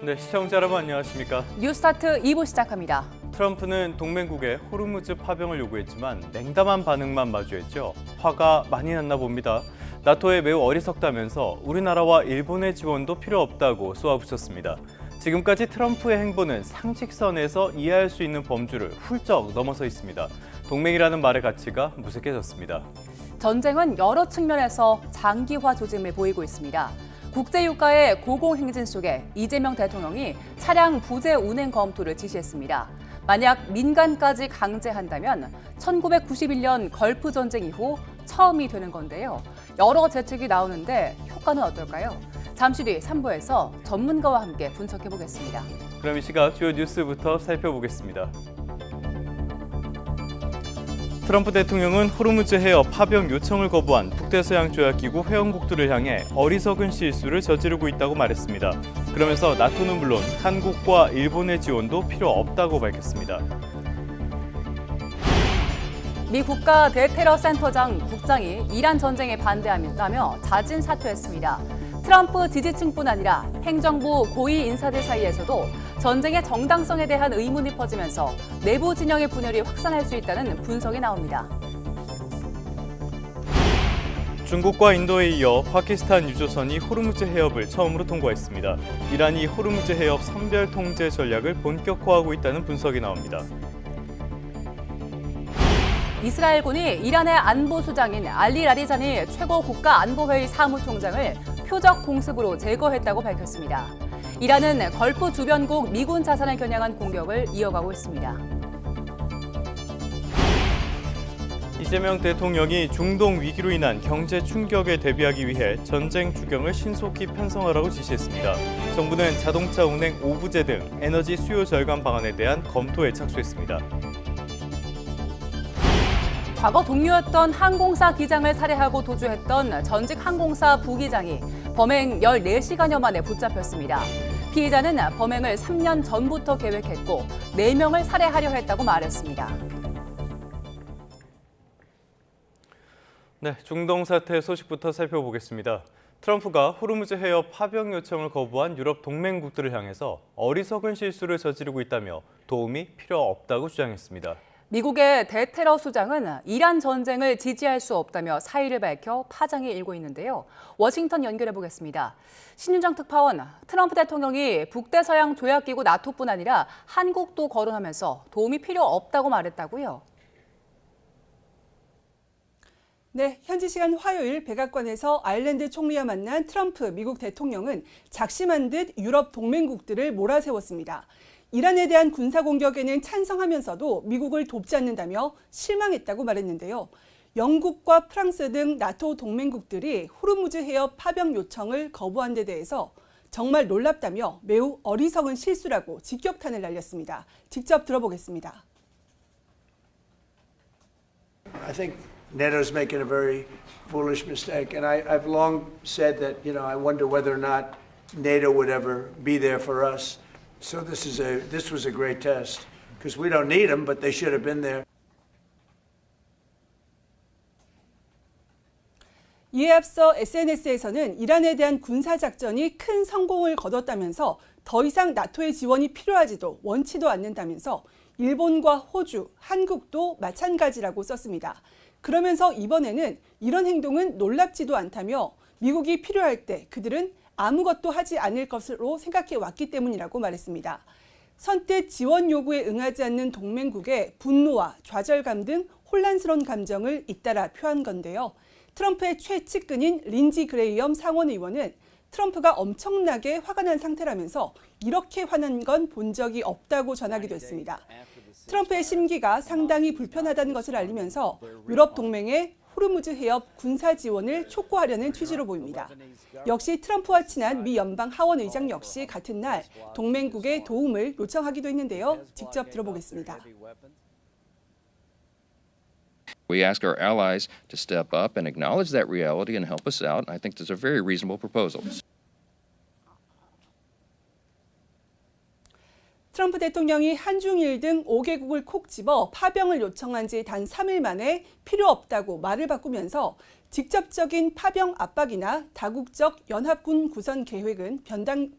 네, 시청자 여러분 안녕하십니까? 뉴스타트 2부 시작합니다. 트럼프는 동맹국에 호르무즈 파병을 요구했지만 냉담한 반응만 마주했죠. 화가 많이 났나 봅니다. 나토에 매우 어리석다면서 우리나라와 일본의 지원도 필요 없다고 쏘아붙였습니다. 지금까지 트럼프의 행보는 상식선에서 이해할 수 있는 범주를 훌쩍 넘어서 있습니다. 동맹이라는 말의 가치가 무색해졌습니다. 전쟁은 여러 측면에서 장기화 조짐을 보이고 있습니다. 국제유가의 고공행진 속에 이재명 대통령이 차량 부재 운행 검토를 지시했습니다. 만약 민간까지 강제한다면 1991년 걸프 전쟁 이후 처음이 되는 건데요. 여러 대책이 나오는데 효과는 어떨까요? 잠시 뒤 3부에서 전문가와 함께 분석해 보겠습니다. 그럼 이 시각 주요 뉴스부터 살펴보겠습니다. 트럼프 대통령은 호르무즈 해협 파병 요청을 거부한 북대서양조약기구 회원국들을 향해 어리석은 실수를 저지르고 있다고 말했습니다. 그러면서 나토는 물론 한국과 일본의 지원도 필요 없다고 밝혔습니다. 미 국가 대테러센터장 국장이 이란 전쟁에 반대한다며 자진 사퇴했습니다. 트럼프 지지층뿐 아니라 행정부 고위 인사들 사이에서도 전쟁의 정당성에 대한 의문이 퍼지면서 내부 진영의 분열이 확산할 수 있다는 분석이 나옵니다. 중국과 인도에 이어 파키스탄 유조선이 호르무즈 해협을 처음으로 통과했습니다. 이란이 호르무즈 해협 선별 통제 전략을 본격화하고 있다는 분석이 나옵니다. 이스라엘군이 이란의 안보수장인 알리 라리자니 최고 국가안보회의 사무총장을 표적 공습으로 제거했다고 밝혔습니다. 이란은 걸프 주변국 미군 자산을 겨냥한 공격을 이어가고 있습니다. 이재명 대통령이 중동 위기로 인한 경제 충격에 대비하기 위해 전쟁 주경을 신속히 편성하라고 지시했습니다. 정부는 자동차 운행 오부제 등 에너지 수요 절감 방안에 대한 검토에 착수했습니다. 과거 동료였던 항공사 기장을 살해하고 도주했던 전직 항공사 부기장이 범행 14시간여 만에 붙잡혔습니다. 피해자는 범행을 3년 전부터 계획했고 4명을 살해하려 했다고 말했습니다. 네, 중동 사태 소식부터 살펴보겠습니다. 트럼프가 호르무즈 해협 파병 요청을 거부한 유럽 동맹국들을 향해서 어리석은 실수를 저지르고 있다며 도움이 필요 없다고 주장했습니다. 미국의 대테러 수장은 이란 전쟁을 지지할 수 없다며 사의를 밝혀 파장이 일고 있는데요. 워싱턴 연결해 보겠습니다. 신윤정 특파원, 트럼프 대통령이 북대서양 조약기구 나토뿐 아니라 한국도 거론하면서 도움이 필요 없다고 말했다고요? 네, 현지 시간 화요일 백악관에서 아일랜드 총리와 만난 트럼프 미국 대통령은 작심한 듯 유럽 동맹국들을 몰아세웠습니다. 이란에 대한 군사공격에는 찬성하면서도 미국을 돕지 않는다며 실망했다고 말했는데요. 영국과 프랑스 등 나토 동맹국들이 호르무즈 해협 파병 요청을 거부한 데 대해서 정말 놀랍다며 매우 어리석은 실수라고 직격탄을 날렸습니다. 직접 들어보겠습니다. I think NATO's making a very foolish mistake, and I've long said that, I wonder whether or not NATO would ever be there for us. So this was a great test because we don't need them, but they should have been there. 이에 앞서 SNS에서는 이란에 대한 군사작전이 큰 성공을 거뒀다면서 더 이상 나토의 지원이 필요하지도 원치도 않는다면서 일본과 호주, 한국도 마찬가지라고 썼습니다. 그러면서 이번에는 이런 행동은 놀랍지도 않다며 미국이 필요할 때 그들은 아무것도 하지 않을 것으로 생각해 왔기 때문이라고 말했습니다. 선뜻 지원 요구에 응하지 않는 동맹국의 분노와 좌절감 등 혼란스러운 감정을 잇따라 표한 건데요. 트럼프의 최측근인 린지 그레이엄 상원 의원은 트럼프가 엄청나게 화가 난 상태라면서 이렇게 화난 건 본 적이 없다고 전하기도 했습니다. 트럼프의 심기가 상당히 불편하다는 것을 알리면서 유럽 동맹의 호르무즈 해협 군사 지원을 촉구하려는 취지로 보입니다. 역시 트럼프와 친한 미 연방 하원 의장 역시 같은 날 동맹국의 도움을 요청하기도 했는데요. 직접 들어보겠습니다. We ask our allies to step up and acknowledge that reality and help us out. I think that's a very reasonable proposal. 트럼프 대통령이 한중일 등 5개국을 콕 집어 파병을 요청한 지 단 3일 만에 필요 없다고 말을 바꾸면서 직접적인 파병 압박이나 다국적 연합군 구성 계획은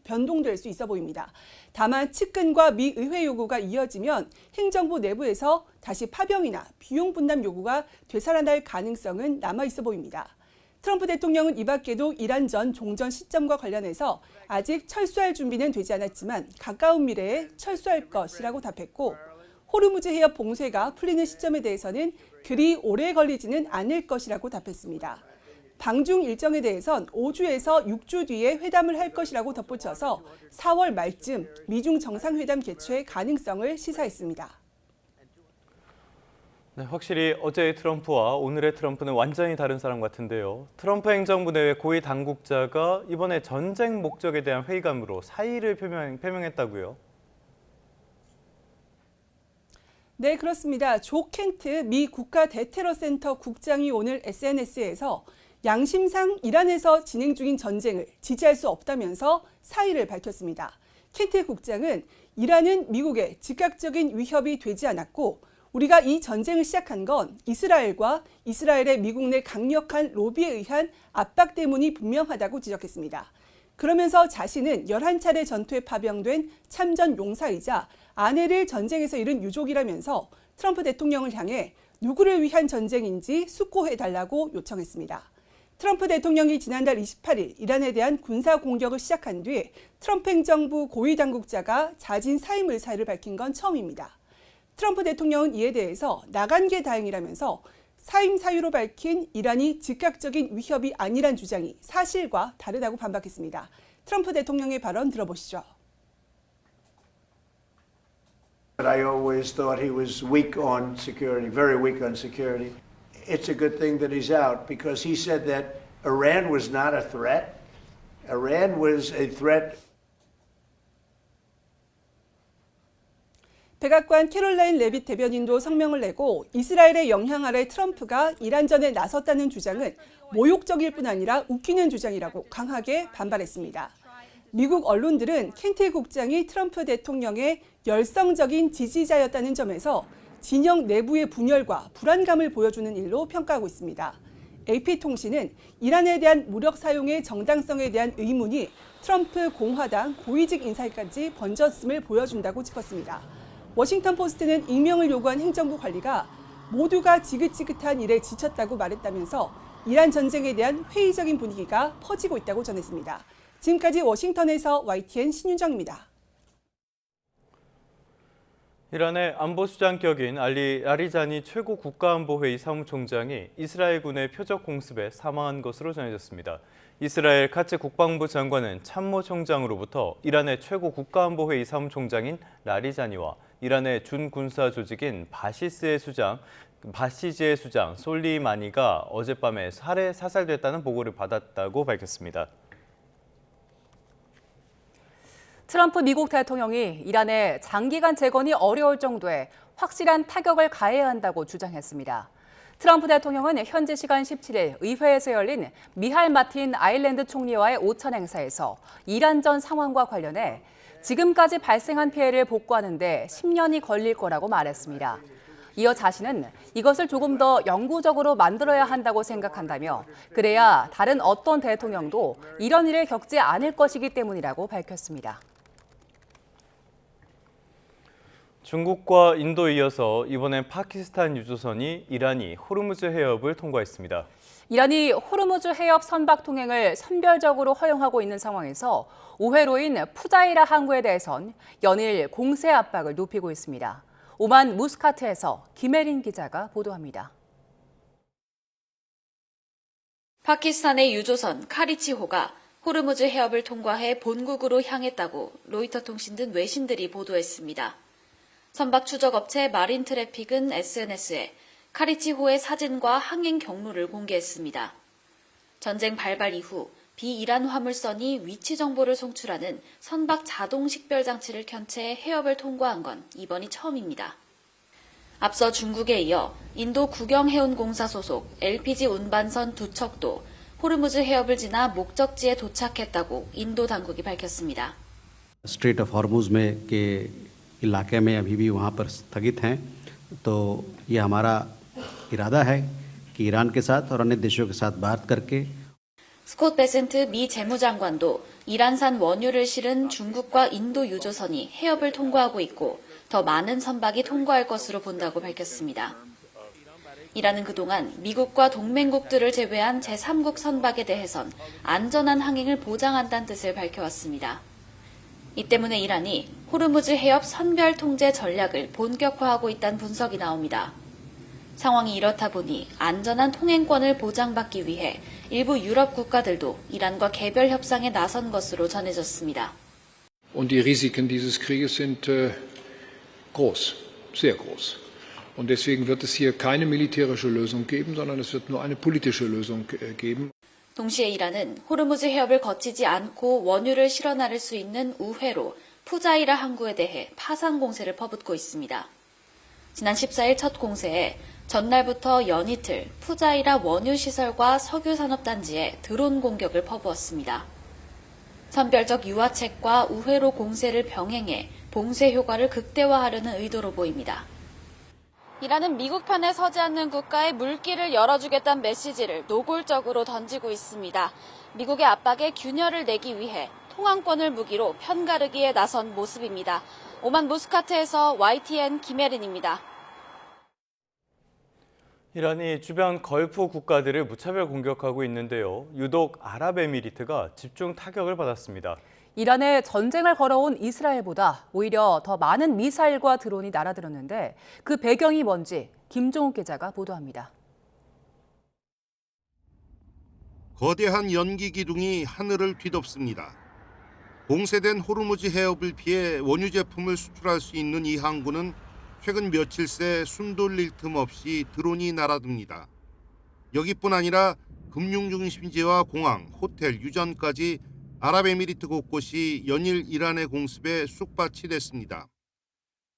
변동될 수 있어 보입니다. 다만 측근과 미 의회 요구가 이어지면 행정부 내부에서 다시 파병이나 비용 분담 요구가 되살아날 가능성은 남아 있어 보입니다. 트럼프 대통령은 이 밖에도 이란 전 종전 시점과 관련해서 아직 철수할 준비는 되지 않았지만 가까운 미래에 철수할 것이라고 답했고, 호르무즈 해협 봉쇄가 풀리는 시점에 대해서는 그리 오래 걸리지는 않을 것이라고 답했습니다. 방중 일정에 대해선 5주에서 6주 뒤에 회담을 할 것이라고 덧붙여서 4월 말쯤 미중 정상회담 개최 가능성을 시사했습니다. 네, 확실히 어제의 트럼프와 오늘의 트럼프는 완전히 다른 사람 같은데요. 트럼프 행정부 내외 고위 당국자가 이번에 전쟁 목적에 대한 회의감으로 사의를 표명했다고요. 네, 그렇습니다. 조 켄트 미 국가대테러센터 국장이 오늘 SNS에서 양심상 이란에서 진행 중인 전쟁을 지지할 수 없다면서 사의를 밝혔습니다. 켄트 국장은 이란은 미국의 즉각적인 위협이 되지 않았고, 우리가 이 전쟁을 시작한 건 이스라엘과 이스라엘의 미국 내 강력한 로비에 의한 압박 때문이 분명하다고 지적했습니다. 그러면서 자신은 11차례 전투에 파병된 참전 용사이자 아내를 전쟁에서 잃은 유족이라면서 트럼프 대통령을 향해 누구를 위한 전쟁인지 숙고해달라고 요청했습니다. 트럼프 대통령이 지난달 28일 이란에 대한 군사 공격을 시작한 뒤 트럼프 행정부 고위 당국자가 자진 사임 의사를 밝힌 건 처음입니다. 트럼프 대통령은 이에 대해서 나간 게 다행이라면서 사임 사유로 밝힌 이란이 즉각적인 위협이 아니란 주장이 사실과 다르다고 반박했습니다. 트럼프 대통령의 발언 들어보시죠. But I always thought he was weak on security, very weak on security. It's a good thing that he's out because he said that Iran was not a threat. Iran was a threat. 백악관 캐롤라인 레빗 대변인도 성명을 내고 이스라엘의 영향 아래 트럼프가 이란전에 나섰다는 주장은 모욕적일 뿐 아니라 웃기는 주장이라고 강하게 반발했습니다. 미국 언론들은 켄트 국장이 트럼프 대통령의 열성적인 지지자였다는 점에서 진영 내부의 분열과 불안감을 보여주는 일로 평가하고 있습니다. AP통신은 이란에 대한 무력 사용의 정당성에 대한 의문이 트럼프 공화당 고위직 인사까지 번졌음을 보여준다고 짚었습니다. 워싱턴 포스트는 익명을 요구한 행정부 관리가 모두가 지긋지긋한 일에 지쳤다고 말했다면서 이란 전쟁에 대한 회의적인 분위기가 퍼지고 있다고 전했습니다. 지금까지 워싱턴에서 YTN 신윤정입니다. 이란의 안보수장격인 알리 라리자니 최고 국가안보회의 사무총장이 이스라엘군의 표적 공습에 사망한 것으로 전해졌습니다. 이스라엘 카츠 국방부 장관은 참모총장으로부터 이란의 최고 국가안보회의 사무총장인 라리자니와 이란의 준군사 조직인 바시지의 수장 솔리마니가 어젯밤에 살해 사살됐다는 보고를 받았다고 밝혔습니다. 트럼프 미국 대통령이 이란의 장기간 재건이 어려울 정도의 확실한 타격을 가해야 한다고 주장했습니다. 트럼프 대통령은 현지 시간 17일 의회에서 열린 미할 마틴 아일랜드 총리와의 오찬 행사에서 이란전 상황과 관련해 지금까지 발생한 피해를 복구하는 데 10년이 걸릴 거라고 말했습니다. 이어 자신은 이것을 조금 더 영구적으로 만들어야 한다고 생각한다며 그래야 다른 어떤 대통령도 이런 일을 겪지 않을 것이기 때문이라고 밝혔습니다. 중국과 인도에 이어서 이번엔 파키스탄 유조선이 이란이 호르무즈 해협을 통과했습니다. 이란이 호르무즈 해협 선박 통행을 선별적으로 허용하고 있는 상황에서 오해로인 푸자이라 항구에 대해선 연일 공세 압박을 높이고 있습니다. 오만 무스카트에서 김혜린 기자가 보도합니다. 파키스탄의 유조선 카리치호가 호르무즈 해협을 통과해 본국으로 향했다고 로이터 통신 등 외신들이 보도했습니다. 선박 추적업체 마린 트래픽은 SNS에 카리치호의 사진과 항행 경로를 공개했습니다. 전쟁 발발 이후 비이란 화물선이 위치 정보를 송출하는 선박 자동 식별 장치를 켠 채 해협을 통과한 건 이번이 처음입니다. 앞서 중국에 이어 인도 국영해운공사 소속 LPG 운반선 두 척도 호르무즈 해협을 지나 목적지에 도착했다고 인도 당국이 밝혔습니다. Straight of Hormuz में के इलाके में अभी भी वहाँ पर स्थगित हैं, तो ये हमारा इरादा है कि ईरान के साथ और अन्य देशों के साथ बात करके 스콧 베센트 미 재무장관도 이란산 원유를 실은 중국과 인도 유조선이 해협을 통과하고 있고 더 많은 선박이 통과할 것으로 본다고 밝혔습니다. 이란은 그동안 미국과 동맹국들을 제외한 제3국 선박에 대해선 안전한 항행을 보장한다는 뜻을 밝혀왔습니다. 이 때문에 이란이 호르무즈 해협 선별 통제 전략을 본격화하고 있다는 분석이 나옵니다. 상황이 이렇다 보니 안전한 통행권을 보장받기 위해 일부 유럽 국가들도 이란과 개별 협상에 나선 것으로 전해졌습니다. Und die Risiken dieses Krieges sind groß, sehr groß. Und deswegen wird es hier keine militärische Lösung geben, sondern es wird nur eine politische Lösung geben. 동시에 이란은 호르무즈 해협을 거치지 않고 원유를 실어 나를 수 있는 우회로 푸자이라 항구에 대해 파상 공세를 퍼붓고 있습니다. 지난 14일 첫 공세에 전날부터 연이틀 푸자이라 원유시설과 석유산업단지에 드론 공격을 퍼부었습니다. 선별적 유화책과 우회로 공세를 병행해 봉쇄 효과를 극대화하려는 의도로 보입니다. 이란은 미국 편에 서지 않는 국가에 물길을 열어주겠다는 메시지를 노골적으로 던지고 있습니다. 미국의 압박에 균열을 내기 위해 통항권을 무기로 편가르기에 나선 모습입니다. 오만 무스카트에서 YTN 김혜린입니다. 이란이 주변 걸프 국가들을 무차별 공격하고 있는데요. 유독 아랍에미리트가 집중 타격을 받았습니다. 이란에 전쟁을 걸어온 이스라엘보다 오히려 더 많은 미사일과 드론이 날아들었는데 그 배경이 뭔지 김종욱 기자가 보도합니다. 거대한 연기 기둥이 하늘을 뒤덮습니다. 봉쇄된 호르무즈 해협을 피해 원유 제품을 수출할 수 있는 이 항구는 최근 며칠 새 숨 돌릴 틈 없이 드론이 날아듭니다. 여기뿐 아니라 금융 중심지와 공항, 호텔, 유전까지 아랍에미리트 곳곳이 연일 이란의 공습에 쑥밭이 됐습니다.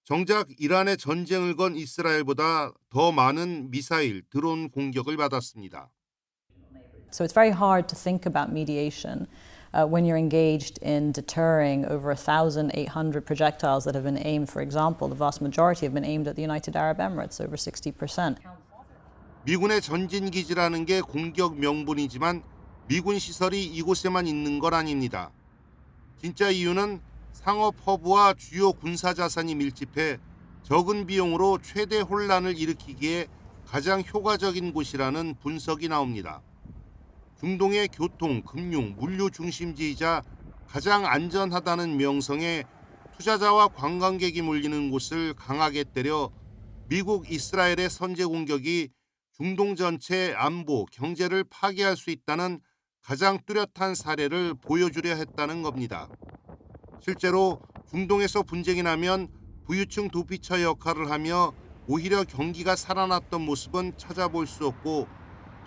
정작 이란의 전쟁을 건 이스라엘보다 더 많은 미사일, 드론 공격을 받았습니다. So it's very hard to think about mediation when you're engaged in deterring over 1,800 projectiles that have been aimed, for example, the vast majority have been aimed at the United Arab Emirates, over 60%. 미군의 전진기지라는 게 공격 명분이지만 미군 시설이 이곳에만 있는 건 아닙니다. 진짜 이유는 상업 허브와 주요 군사 자산이 밀집해 적은 비용으로 최대 혼란을 일으키기에 가장 효과적인 곳이라는 분석이 나옵니다. 중동의 교통, 금융, 물류 중심지이자 가장 안전하다는 명성에 투자자와 관광객이 몰리는 곳을 강하게 때려 미국, 이스라엘의 선제 공격이 중동 전체 안보, 경제를 파괴할 수 있다는 가장 뚜렷한 사례를 보여주려 했다는 겁니다. 실제로 중동에서 분쟁이 나면 부유층 도피처 역할을 하며 오히려 경기가 살아났던 모습은 찾아볼 수 없고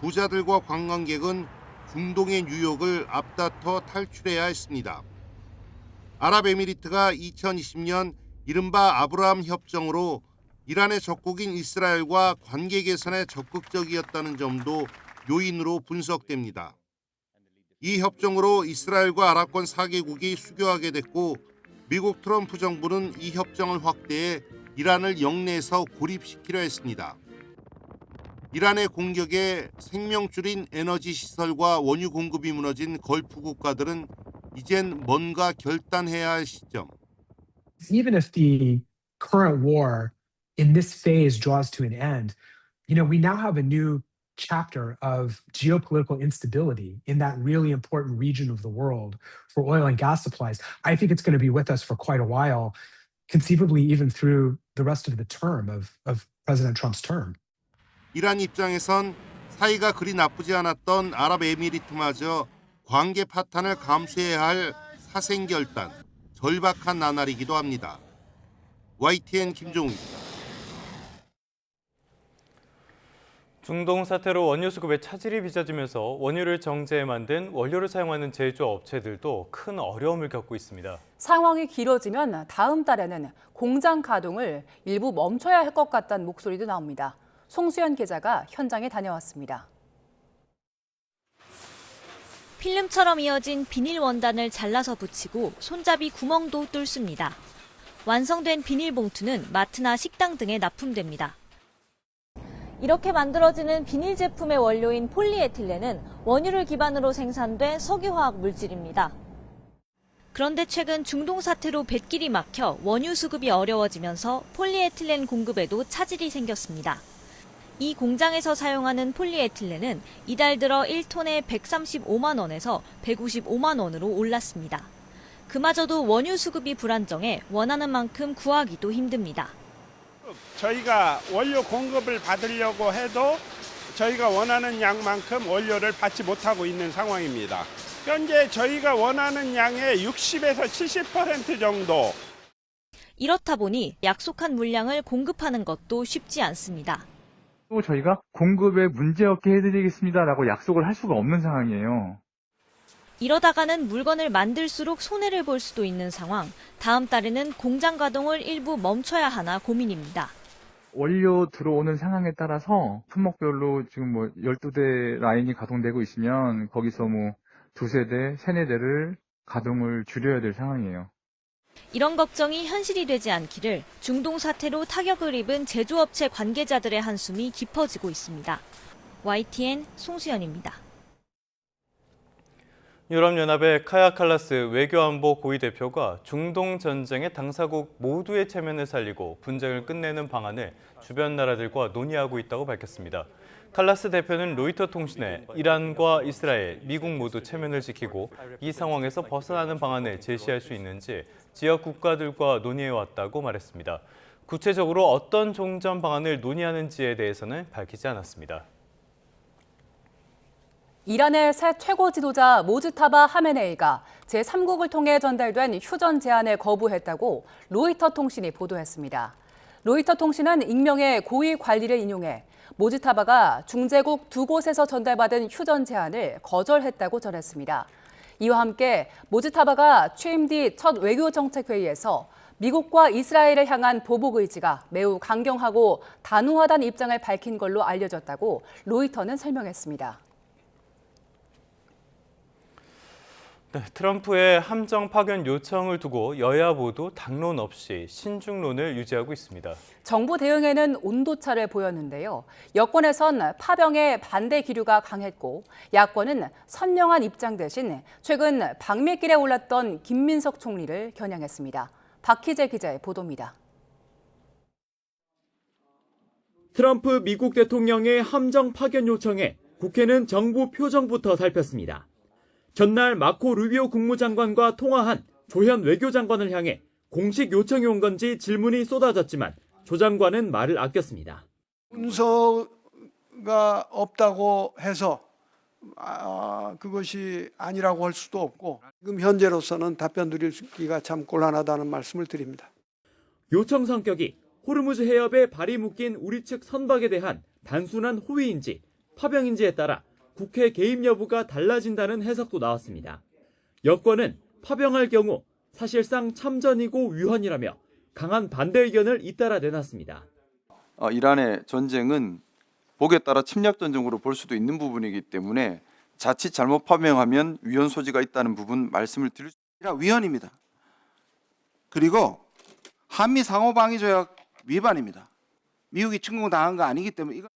부자들과 관광객은 중동의 뉴욕을 앞다퉈 탈출해야 했습니다. 아랍에미리트가 2020년 이른바 아브라함 협정으로 이란의 적국인 이스라엘과 관계 개선에 적극적이었다는 점도 요인으로 분석됩니다. 이 협정으로 이스라엘과 아랍권 4개국이 수교하게 됐고 미국 트럼프 정부는 이 협정을 확대해 이란을 영내에서 고립시키려 했습니다. 이란의 공격에 생명줄인 에너지 시설과 원유 공급이 무너진 걸프 국가들은 이젠 뭔가 결단해야 할 시점. Even if the current war in this phase draws to an end, we now have a new chapter of geopolitical instability in that really important region of the world for oil and gas supplies. I think it's going to be with us for quite a while, conceivably even through the rest of the term of President Trump's term. 이란 입장에선 사이가 그리 나쁘지 않았던 아랍에미리트마저 관계 파탄을 감수해야 할 사생결단, 절박한 나날이기도 합니다. YTN 김종욱입니다. 중동 사태로 원유 수급에 차질이 빚어지면서 원유를 정제해 만든 원료를 사용하는 제조업체들도 큰 어려움을 겪고 있습니다. 상황이 길어지면 다음 달에는 공장 가동을 일부 멈춰야 할 것 같다는 목소리도 나옵니다. 송수연 기자가 현장에 다녀왔습니다. 필름처럼 이어진 비닐 원단을 잘라서 붙이고 손잡이 구멍도 뚫습니다. 완성된 비닐봉투는 마트나 식당 등에 납품됩니다. 이렇게 만들어지는 비닐 제품의 원료인 폴리에틸렌은 원유를 기반으로 생산돼 석유화학 물질입니다. 그런데 최근 중동 사태로 뱃길이 막혀 원유 수급이 어려워지면서 폴리에틸렌 공급에도 차질이 생겼습니다. 이 공장에서 사용하는 폴리에틸렌은 이달 들어 1톤에 135만 원에서 155만 원으로 올랐습니다. 그마저도 원유 수급이 불안정해 원하는 만큼 구하기도 힘듭니다. 저희가 원료 공급을 받으려고 해도 저희가 원하는 양만큼 원료를 받지 못하고 있는 상황입니다. 현재 저희가 원하는 양의 60에서 70% 정도. 이렇다 보니 약속한 물량을 공급하는 것도 쉽지 않습니다. 또 저희가 공급에 문제없게 해드리겠습니다라고 약속을 할 수가 없는 상황이에요. 이러다가는 물건을 만들수록 손해를 볼 수도 있는 상황. 다음 달에는 공장 가동을 일부 멈춰야 하나 고민입니다. 원료 들어오는 상황에 따라서 품목별로 지금 12대 라인이 가동되고 있으면 거기서 두세 대, 세네 대를 가동을 줄여야 될 상황이에요. 이런 걱정이 현실이 되지 않기를 중동 사태로 타격을 입은 제조업체 관계자들의 한숨이 깊어지고 있습니다. YTN 송수연입니다. 유럽연합의 카야 칼라스 외교안보 고위 대표가 중동 전쟁의 당사국 모두의 체면을 살리고 분쟁을 끝내는 방안을 주변 나라들과 논의하고 있다고 밝혔습니다. 칼라스 대표는 로이터 통신에 이란과 이스라엘, 미국 모두 체면을 지키고 이 상황에서 벗어나는 방안을 제시할 수 있는지 지역 국가들과 논의해왔다고 말했습니다. 구체적으로 어떤 종전 방안을 논의하는지에 대해서는 밝히지 않았습니다. 이란의 새 최고 지도자 모즈타바 하메네이가 제3국을 통해 전달된 휴전 제안을 거부했다고 로이터 통신이 보도했습니다. 로이터 통신은 익명의 고위 관리를 인용해 모즈타바가 중재국 두 곳에서 전달받은 휴전 제안을 거절했다고 전했습니다. 이와 함께 모즈타바가 취임 뒤 첫 외교정책회의에서 미국과 이스라엘을 향한 보복 의지가 매우 강경하고 단호하다는 입장을 밝힌 걸로 알려졌다고 로이터는 설명했습니다. 네, 트럼프의 함정 파견 요청을 두고 여야 모두 당론 없이 신중론을 유지하고 있습니다. 정부 대응에는 온도차를 보였는데요. 여권에선 파병에 반대 기류가 강했고 야권은 선명한 입장 대신 최근 방미길에 올랐던 김민석 총리를 겨냥했습니다. 박희재 기자의 보도입니다. 트럼프 미국 대통령의 함정 파견 요청에 국회는 정부 표정부터 살폈습니다. 전날 마코 루비오 국무장관과 통화한 조현 외교장관을 향해 공식 요청이 온 건지 질문이 쏟아졌지만 조 장관은 말을 아꼈습니다. 문서가 없다고 해서 그것이 아니라고 할 수도 없고 지금 현재로서는 답변 드리기가 참 곤란하다는 말씀을 드립니다. 요청 성격이 호르무즈 해협에 발이 묶인 우리 측 선박에 대한 단순한 호위인지 파병인지에 따라 국회 개입 여부가 달라진다는 해석도 나왔습니다. 여권은 파병할 경우 사실상 참전이고 위헌이라며 강한 반대 의견을 잇따라 내놨습니다. 이란의 전쟁은 복에 따라 침략 전쟁으로 볼 수도 있는 부분이기 때문에 자칫 잘못 파병하면 위헌 소지가 있다는 부분 말씀을 드릴 수 있습니다. 위헌입니다. 그리고 한미 상호방위조약 위반입니다. 미국이 침공당한 거 아니기 때문에 이거.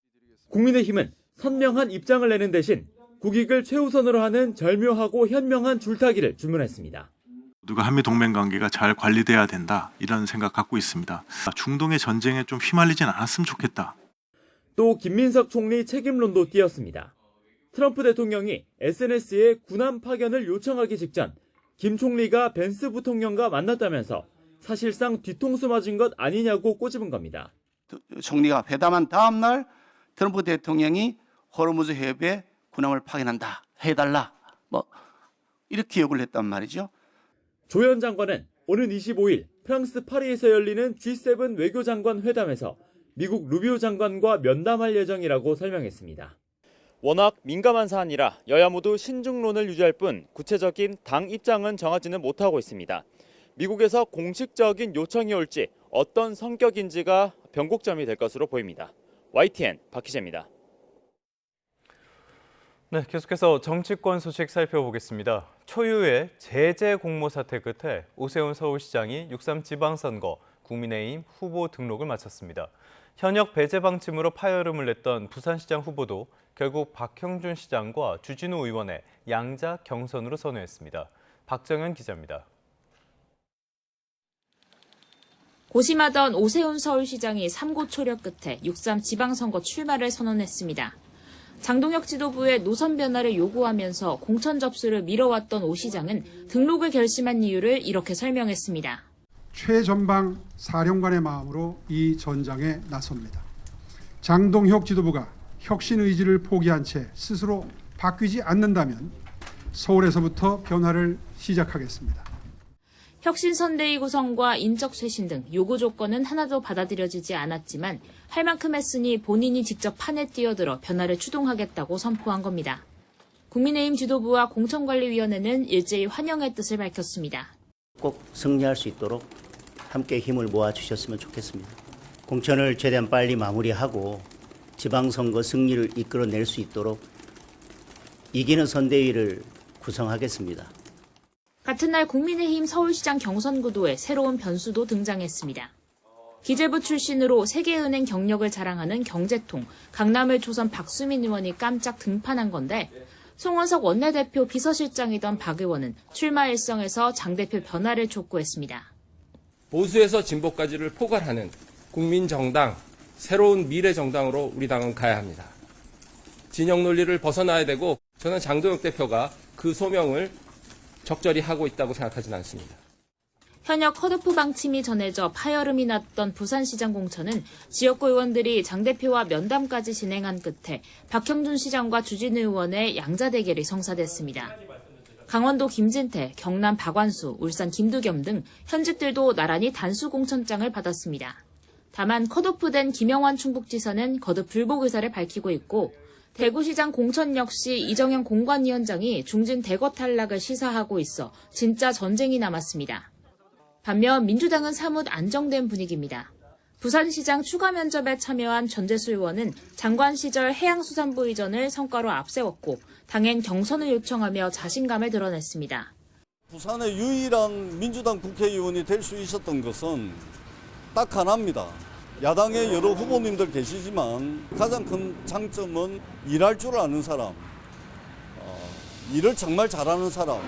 국민의힘은 선명한 입장을 내는 대신 국익을 최우선으로 하는 절묘하고 현명한 줄타기를 주문했습니다. 모두가 한미 동맹 관계가 잘 관리돼야 된다 이런 생각 갖고 있습니다. 중동의 전쟁에 좀 휘말리진 않았으면 좋겠다. 또 김민석 총리 책임론도 띄었습니다. 트럼프 대통령이 SNS에 군함 파견을 요청하기 직전 김 총리가 벤스 부통령과 만났다면서 사실상 뒤통수 맞은 것 아니냐고 꼬집은 겁니다. 총리가 회담한 다음 날 트럼프 대통령이 호르무즈 해협에 군함을 파견한다, 해달라, 이렇게 요구를 했단 말이죠. 조현 장관은 오는 25일 프랑스 파리에서 열리는 G7 외교장관 회담에서 미국 루비오 장관과 면담할 예정이라고 설명했습니다. 워낙 민감한 사안이라 여야 모두 신중론을 유지할 뿐 구체적인 당 입장은 정하지는 못하고 있습니다. 미국에서 공식적인 요청이 올지 어떤 성격인지가 변곡점이 될 것으로 보입니다. YTN 박희재입니다. 네, 계속해서 정치권 소식 살펴보겠습니다. 초유의 제재 공모 사태 끝에 오세훈 서울시장이 6.3 지방선거 국민의힘 후보 등록을 마쳤습니다. 현역 배제 방침으로 파열음을 냈던 부산시장 후보도 결국 박형준 시장과 주진우 의원의 양자 경선으로 선회했습니다. 박정현 기자입니다. 고심하던 오세훈 서울시장이 3고 초려 끝에 6.3 지방선거 출마를 선언했습니다. 장동혁 지도부의 노선 변화를 요구하면서 공천 접수를 미뤄왔던 오 시장은 등록을 결심한 이유를 이렇게 설명했습니다. 최전방 사령관의 마음으로 이 전장에 나섭니다. 장동혁 지도부가 혁신 의지를 포기한 채 스스로 바뀌지 않는다면 서울에서부터 변화를 시작하겠습니다. 혁신 선대위 구성과 인적 쇄신 등 요구 조건은 하나도 받아들여지지 않았지만 할 만큼 했으니 본인이 직접 판에 뛰어들어 변화를 추동하겠다고 선포한 겁니다. 국민의힘 지도부와 공천관리위원회는 일제히 환영의 뜻을 밝혔습니다. 꼭 승리할 수 있도록 함께 힘을 모아주셨으면 좋겠습니다. 공천을 최대한 빨리 마무리하고 지방선거 승리를 이끌어낼 수 있도록 이기는 선대위를 구성하겠습니다. 같은 날 국민의힘 서울시장 경선 구도에 새로운 변수도 등장했습니다. 기재부 출신으로 세계은행 경력을 자랑하는 경제통, 강남을 초선 박수민 의원이 깜짝 등판한 건데 송원석 원내대표 비서실장이던 박 의원은 출마 일성에서 장 대표 변화를 촉구했습니다. 보수에서 진보까지를 포괄하는 국민정당, 새로운 미래정당으로 우리 당은 가야 합니다. 진영 논리를 벗어나야 되고 저는 장동혁 대표가 그 소명을 적절히 하고 있다고 생각하지는 않습니다. 현역 컷오프 방침이 전해져 파열음이 났던 부산시장 공천은 지역구 의원들이 장 대표와 면담까지 진행한 끝에 박형준 시장과 주진우 의원의 양자 대결이 성사됐습니다. 강원도 김진태, 경남 박완수, 울산 김두겸 등 현직들도 나란히 단수 공천장을 받았습니다. 다만 컷오프된 김영환 충북지사는 거듭 불복 의사를 밝히고 있고 대구시장 공천 역시 이정현 공관위원장이 중진 대거 탈락을 시사하고 있어 진짜 전쟁이 남았습니다. 반면 민주당은 사뭇 안정된 분위기입니다. 부산시장 추가 면접에 참여한 전재수 의원은 장관 시절 해양수산부 이전을 성과로 앞세웠고 당엔 경선을 요청하며 자신감을 드러냈습니다. 부산의 유일한 민주당 국회의원이 될 수 있었던 것은 딱 하나입니다. 야당의 여러 후보님들 계시지만 가장 큰 장점은 일할 줄 아는 사람, 일을 정말 잘하는 사람.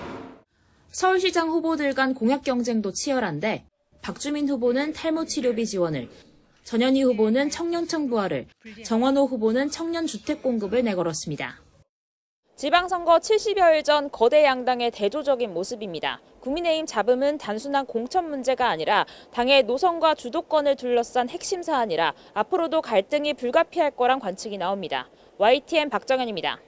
서울시장 후보들 간 공약 경쟁도 치열한데 박주민 후보는 탈모 치료비 지원을, 전현희 후보는 청년청 부활을, 정원호 후보는 청년 주택 공급을 내걸었습니다. 지방선거 70여일 전 거대 양당의 대조적인 모습입니다. 국민의힘 잡음은 단순한 공천 문제가 아니라 당의 노선과 주도권을 둘러싼 핵심 사안이라 앞으로도 갈등이 불가피할 거란 관측이 나옵니다. YTN 박정현입니다.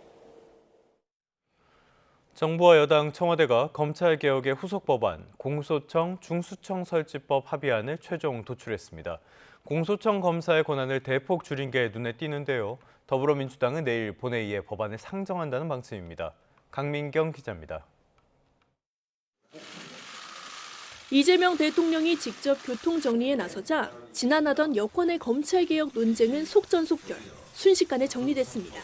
정부와 여당 청와대가 검찰개혁의 후속 법안 공소청 중수청 설치법 합의안을 최종 도출했습니다. 공소청 검사의 권한을 대폭 줄인 게 눈에 띄는데요. 더불어민주당은 내일 본회의에 법안을 상정한다는 방침입니다. 강민경 기자입니다. 이재명 대통령이 직접 교통정리에 나서자 지난하던 여권의 검찰개혁 논쟁은 속전속결, 순식간에 정리됐습니다.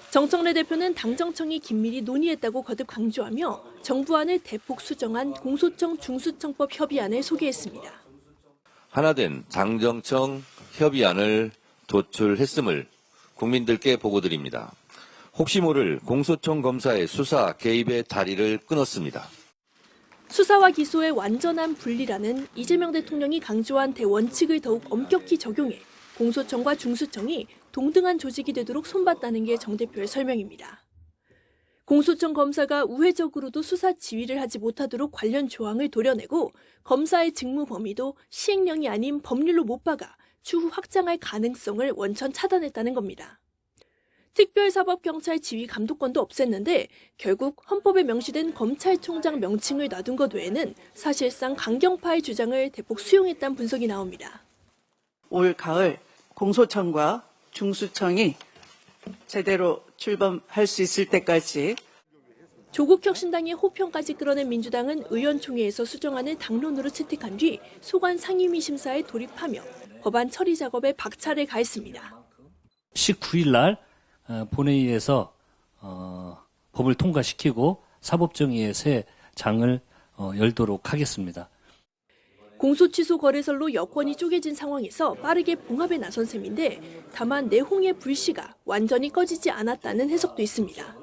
정청래 대표는 당정청이 긴밀히 논의했다고 거듭 강조하며 정부안을 대폭 수정한 공소청 중수청법 협의안을 소개했습니다. 하나된 당정청 협의안을 도출했음을 국민들께 보고드립니다. 혹시 모를 공소청 검사의 수사 개입의 다리를 끊었습니다. 수사와 기소의 완전한 분리라는 이재명 대통령이 강조한 대원칙을 더욱 엄격히 적용해 공소청과 중수청이 동등한 조직이 되도록 손봤다는 게 정 대표의 설명입니다. 공소청 검사가 우회적으로도 수사 지휘를 하지 못하도록 관련 조항을 도려내고 검사의 직무 범위도 시행령이 아닌 법률로 못 박아 추후 확장할 가능성을 원천 차단했다는 겁니다. 특별사법경찰 지휘 감독권도 없앴는데 결국 헌법에 명시된 검찰총장 명칭을 놔둔 것 외에는 사실상 강경파의 주장을 대폭 수용했다는 분석이 나옵니다. 올 가을 공소청과 중수청이 제대로 출범할 수 있을 때까지 조국 혁신당의 호평까지 끌어낸 민주당은 의원총회에서 수정안을 당론으로 채택한 뒤 소관 상임위 심사에 돌입하며 법안 처리 작업에 박차를 가했습니다. 19일 날 본회의에서 법을 통과시키고 사법정의의 새 장을 열도록 하겠습니다. 공소 취소 거래설로 여권이 쪼개진 상황에서 빠르게 봉합에 나선 셈인데 다만 내홍의 불씨가 완전히 꺼지지 않았다는 해석도 있습니다.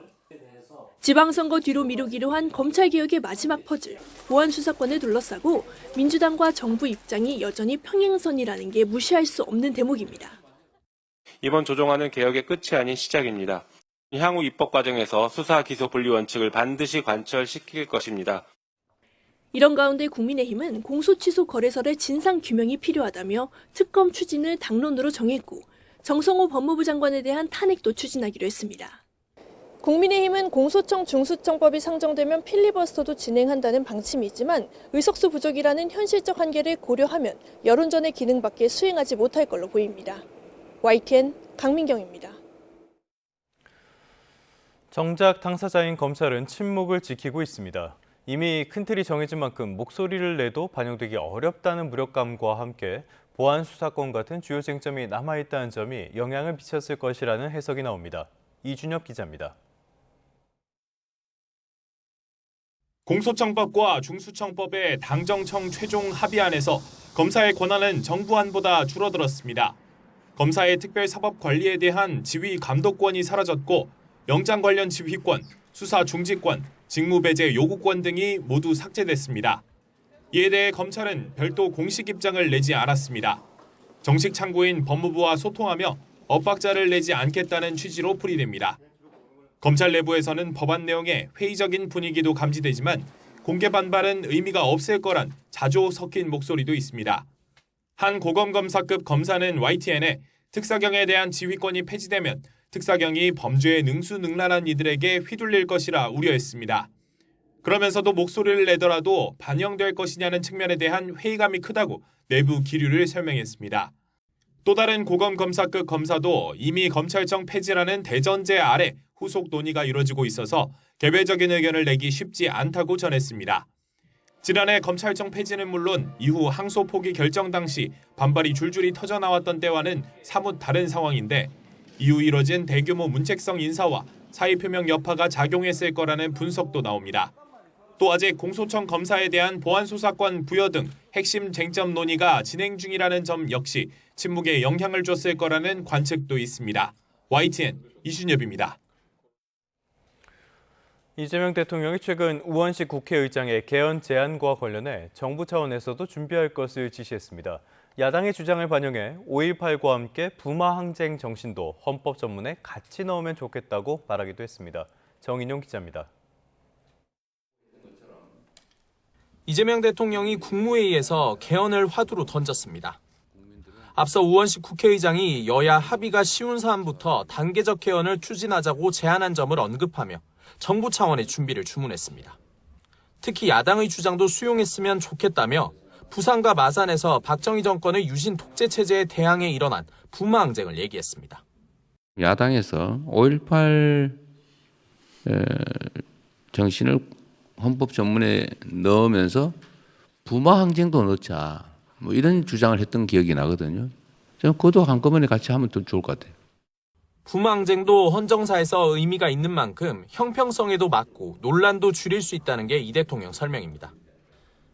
지방선거 뒤로 미루기로 한 검찰개혁의 마지막 퍼즐, 보안 수사권을 둘러싸고 민주당과 정부 입장이 여전히 평행선이라는 게 무시할 수 없는 대목입니다. 이번 조정안은 개혁의 끝이 아닌 시작입니다. 향후 입법 과정에서 수사 기소 분리 원칙을 반드시 관철시킬 것입니다. 이런 가운데 국민의힘은 공소 취소 거래설의 진상 규명이 필요하다며 특검 추진을 당론으로 정했고 정성호 법무부 장관에 대한 탄핵도 추진하기로 했습니다. 국민의힘은 공소청 중수청법이 상정되면 필리버스터도 진행한다는 방침이지만 의석수 부족이라는 현실적 한계를 고려하면 여론전의 기능밖에 수행하지 못할 걸로 보입니다. YTN 강민경입니다. 정작 당사자인 검찰은 침묵을 지키고 있습니다. 이미 큰 틀이 정해진 만큼 목소리를 내도 반영되기 어렵다는 무력감과 함께 보안 수사권 같은 주요 쟁점이 남아있다는 점이 영향을 미쳤을 것이라는 해석이 나옵니다. 이준엽 기자입니다. 공소청법과 중수청법의 당정청 최종 합의안에서 검사의 권한은 정부안보다 줄어들었습니다. 검사의 특별사법 관리에 대한 지휘 감독권이 사라졌고 영장 관련 지휘권, 수사 중지권, 직무 배제 요구권 등이 모두 삭제됐습니다. 이에 대해 검찰은 별도 공식 입장을 내지 않았습니다. 정식 창구인 법무부와 소통하며 엇박자를 내지 않겠다는 취지로 풀이됩니다. 검찰 내부에서는 법안 내용에 회의적인 분위기도 감지되지만 공개 반발은 의미가 없을 거란 자조 섞인 목소리도 있습니다. 한 고검검사급 검사는 YTN에 특사경에 대한 지휘권이 폐지되면 특사경이 범죄에 능수능란한 이들에게 휘둘릴 것이라 우려했습니다. 그러면서도 목소리를 내더라도 반영될 것이냐는 측면에 대한 회의감이 크다고 내부 기류를 설명했습니다. 또 다른 고검검사급 검사도 이미 검찰청 폐지라는 대전제 아래 후속 논의가 이뤄지고 있어서 개별적인 의견을 내기 쉽지 않다고 전했습니다. 지난해 검찰청 폐지는 물론 이후 항소 포기 결정 당시 반발이 줄줄이 터져나왔던 때와는 사뭇 다른 상황인데 이후 이뤄진 대규모 문책성 인사와 사의표명 여파가 작용했을 거라는 분석도 나옵니다. 또 아직 공소청 검사에 대한 보안수사권 부여 등 핵심 쟁점 논의가 진행 중이라는 점 역시 침묵에 영향을 줬을 거라는 관측도 있습니다. YTN 이준엽입니다. 이재명 대통령이 최근 우원식 국회의장의 개헌 제안과 관련해 정부 차원에서도 준비할 것을 지시했습니다. 야당의 주장을 반영해 5.18과 함께 부마 항쟁 정신도 헌법 전문에 같이 넣으면 좋겠다고 말하기도 했습니다. 정인용 기자입니다. 이재명 대통령이 국무회의에서 개헌을 화두로 던졌습니다. 앞서 우원식 국회의장이 여야 합의가 쉬운 사안부터 단계적 개헌을 추진하자고 제안한 점을 언급하며 정부 차원의 준비를 주문했습니다. 특히 야당의 주장도 수용했으면 좋겠다며 부산과 마산에서 박정희 정권의 유신 독재 체제에 대항해 일어난 부마 항쟁을 얘기했습니다. 야당에서 5.18 정신을 헌법 전문에 넣으면서 부마 항쟁도 넣자 뭐 이런 주장을 했던 기억이 나거든요. 저는 그것도 한꺼번에 같이 하면 더 좋을 것 같아요. 부마 항쟁도 헌정사에서 의미가 있는 만큼 형평성에도 맞고 논란도 줄일 수 있다는 게 이 대통령 설명입니다.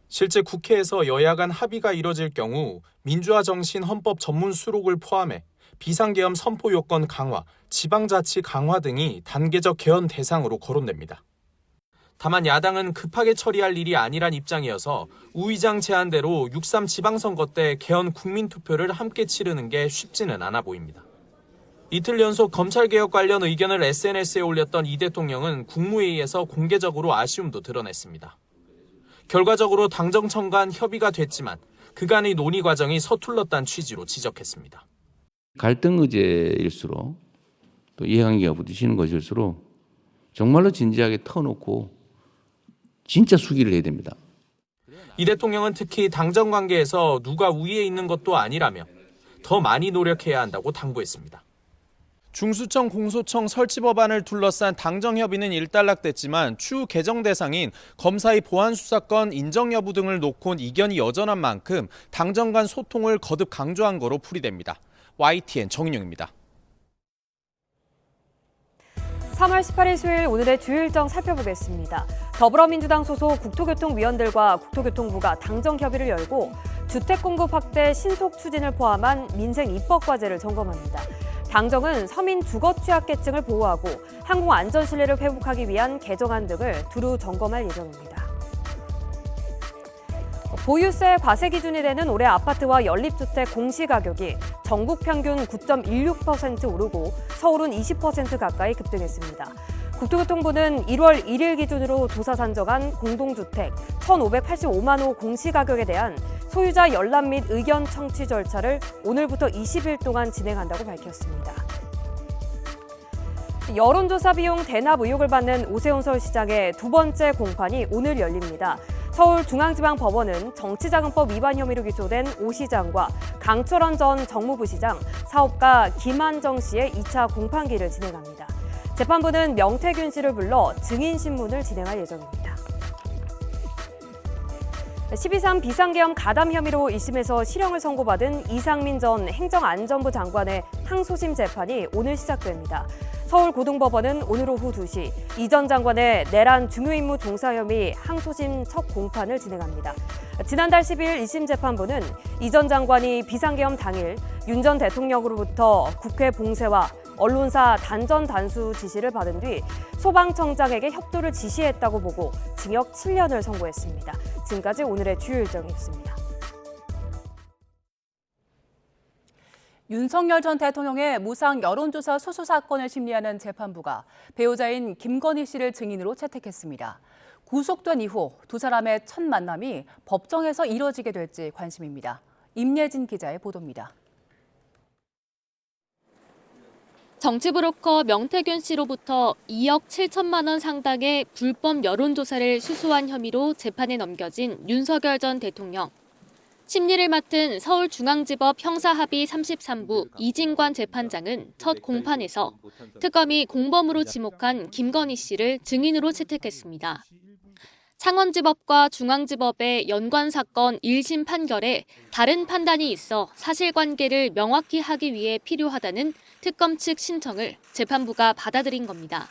실제 국회에서 여야 간 합의가 이뤄질 경우 민주화 정신 헌법 전문 수록을 포함해 비상계엄 선포 요건 강화, 지방자치 강화 등이 단계적 개헌 대상으로 거론됩니다. 다만 야당은 급하게 처리할 일이 아니란 입장이어서 우 의장 제안대로 6.3 지방선거 때 개헌 국민투표를 함께 치르는 게 쉽지는 않아 보입니다. 이틀 연속 검찰개혁 관련 의견을 SNS에 올렸던 이 대통령은 국무회의에서 공개적으로 아쉬움도 드러냈습니다. 결과적으로 당정청 간 협의가 됐지만 그간의 논의 과정이 서툴렀다는 취지로 지적했습니다. 갈등 의제일수록 또 이해관계가 부딪히는 것일수록 정말로 진지하게 터놓고 진짜 수기를 해야 됩니다. 이 대통령은 특히 당정 관계에서 누가 우위에 있는 것도 아니라며 더 많이 노력해야 한다고 당부했습니다. 중수청 공소청 설치 법안을 둘러싼 당정 협의는 일단락됐지만 추후 개정 대상인 검사의 보안 수사권 인정 여부 등을 놓곤 이견이 여전한 만큼 당정 간 소통을 거듭 강조한 거로 풀이됩니다. YTN 정인용입니다. 3월 18일 수요일 오늘의 주요 일정 살펴보겠습니다. 더불어민주당 소속 국토교통위원들과 국토교통부가 당정 협의를 열고 주택 공급 확대 신속 추진을 포함한 민생 입법 과제를 점검합니다. 당정은 서민 주거 취약계층을 보호하고 항공 안전 신뢰를 회복하기 위한 개정안 등을 두루 점검할 예정입니다. 보유세 과세 기준이 되는 올해 아파트와 연립주택 공시가격이 전국 평균 9.16% 오르고 서울은 20% 가까이 급등했습니다. 국토교통부는 1월 1일 기준으로 조사 산정한 공동주택 1,585만 호 공시가격에 대한 소유자 열람 및 의견 청취 절차를 오늘부터 20일 동안 진행한다고 밝혔습니다. 여론조사 비용 대납 의혹을 받는 오세훈 서울시장의 두 번째 공판이 오늘 열립니다. 서울중앙지방법원은 정치자금법 위반 혐의로 기소된 오 시장과 강철원 전 정무부 시장, 사업가 김한정 씨의 2차 공판기를 진행합니다. 재판부는 명태균 씨를 불러 증인신문을 진행할 예정입니다. 12.3 비상계엄 가담 혐의로 1심에서 실형을 선고받은 이상민 전 행정안전부 장관의 항소심 재판이 오늘 시작됩니다. 서울고등법원은 오늘 오후 2시 이 전 장관의 내란 중요임무 종사 혐의 항소심 첫 공판을 진행합니다. 지난달 10일 1심 재판부는 이 전 장관이 비상계엄 당일 윤 전 대통령으로부터 국회 봉쇄와 언론사 단전 단수 지시를 받은 뒤 소방청장에게 협조를 지시했다고 보고 징역 7년을 선고했습니다. 지금까지 오늘의 주요 일정이었습니다. 윤석열 전 대통령의 무상 여론조사 수수 사건을 심리하는 재판부가 배우자인 김건희 씨를 증인으로 채택했습니다. 구속된 이후 두 사람의 첫 만남이 법정에서 이뤄지게 될지 관심입니다. 임예진 기자의 보도입니다. 정치브로커 명태균 씨로부터 2억 7천만 원 상당의 불법 여론조사를 수수한 혐의로 재판에 넘겨진 윤석열 전 대통령. 심리를 맡은 서울중앙지법 형사합의 33부 이진관 재판장은 첫 공판에서 특검이 공범으로 지목한 김건희 씨를 증인으로 채택했습니다. 창원지법과 중앙지법의 연관 사건 1심 판결에 다른 판단이 있어 사실관계를 명확히 하기 위해 필요하다는 특검 측 신청을 재판부가 받아들인 겁니다.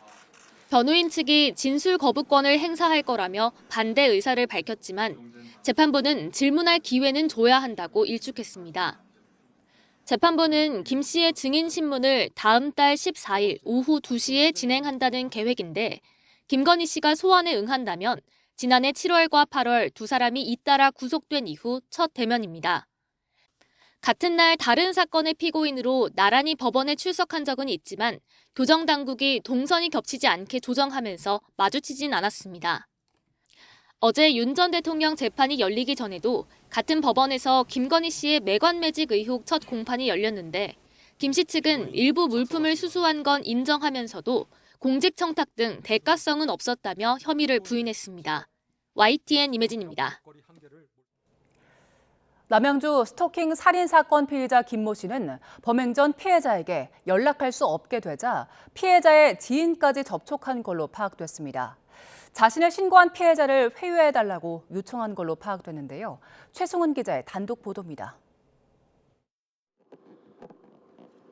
변호인 측이 진술 거부권을 행사할 거라며 반대 의사를 밝혔지만 재판부는 질문할 기회는 줘야 한다고 일축했습니다. 재판부는 김 씨의 증인 신문을 다음 달 14일 오후 2시에 진행한다는 계획인데 김건희 씨가 소환에 응한다면 지난해 7월과 8월 두 사람이 잇따라 구속된 이후 첫 대면입니다. 같은 날 다른 사건의 피고인으로 나란히 법원에 출석한 적은 있지만 교정당국이 동선이 겹치지 않게 조정하면서 마주치진 않았습니다. 어제 윤 전 대통령 재판이 열리기 전에도 같은 법원에서 김건희 씨의 매관매직 의혹 첫 공판이 열렸는데 김 씨 측은 일부 물품을 수수한 건 인정하면서도 공직청탁 등 대가성은 없었다며 혐의를 부인했습니다. YTN 임혜진입니다. 남양주 스토킹 살인 사건 피의자 김모 씨는 범행 전 피해자에게 연락할 수 없게 되자 피해자의 지인까지 접촉한 걸로 파악됐습니다. 자신을 신고한 피해자를 회유해달라고 요청한 걸로 파악됐는데요. 최승훈 기자의 단독 보도입니다.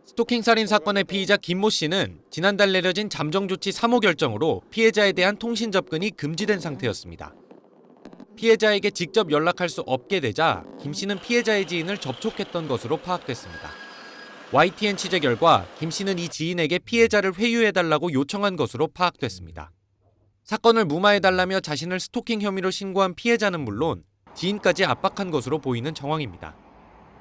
스토킹 살인 사건의 피의자 김모 씨는 지난달 내려진 잠정조치 3호 결정으로 피해자에 대한 통신 접근이 금지된 상태였습니다. 피해자에게 직접 연락할 수 없게 되자 김 씨는 피해자의 지인을 접촉했던 것으로 파악됐습니다. YTN 취재 결과 김 씨는 이 지인에게 피해자를 회유해달라고 요청한 것으로 파악됐습니다. 사건을 무마해달라며 자신을 스토킹 혐의로 신고한 피해자는 물론 지인까지 압박한 것으로 보이는 정황입니다.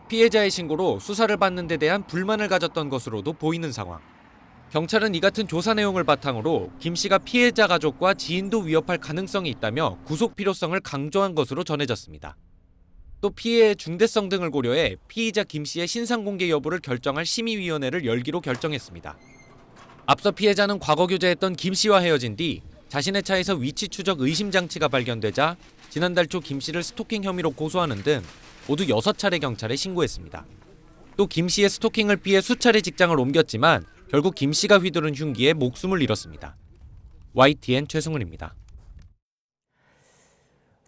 피해자의 신고로 수사를 받는 데 대한 불만을 가졌던 것으로도 보이는 상황. 경찰은 이 같은 조사 내용을 바탕으로 김 씨가 피해자 가족과 지인도 위협할 가능성이 있다며 구속 필요성을 강조한 것으로 전해졌습니다. 또 피해의 중대성 등을 고려해 피의자 김 씨의 신상 공개 여부를 결정할 심의위원회를 열기로 결정했습니다. 앞서 피해자는 과거 교제했던 김 씨와 헤어진 뒤 자신의 차에서 위치 추적 의심 장치가 발견되자 지난달 초 김 씨를 스토킹 혐의로 고소하는 등 모두 6차례 경찰에 신고했습니다. 또 김 씨의 스토킹을 피해 수차례 직장을 옮겼지만 결국 김 씨가 휘두른 흉기에 목숨을 잃었습니다. YTN 최승훈입니다.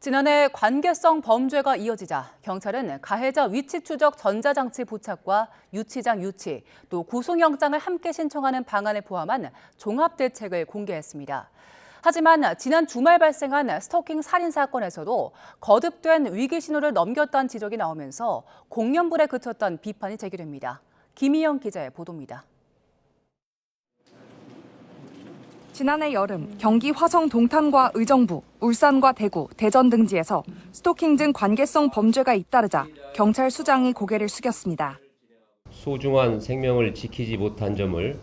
지난해 관계성 범죄가 이어지자 경찰은 가해자 위치 추적 전자장치 부착과 유치장 유치, 또 구속영장을 함께 신청하는 방안을 포함한 종합대책을 공개했습니다. 하지만 지난 주말 발생한 스토킹 살인 사건에서도 거듭된 위기 신호를 넘겼다는 지적이 나오면서 공연불에 그쳤던 비판이 제기됩니다. 김희영 기자의 보도입니다. 지난해 여름 경기 화성 동탄과 의정부, 울산과 대구, 대전 등지에서 스토킹 등 관계성 범죄가 잇따르자 경찰 수장이 고개를 숙였습니다. 소중한 생명을 지키지 못한 점을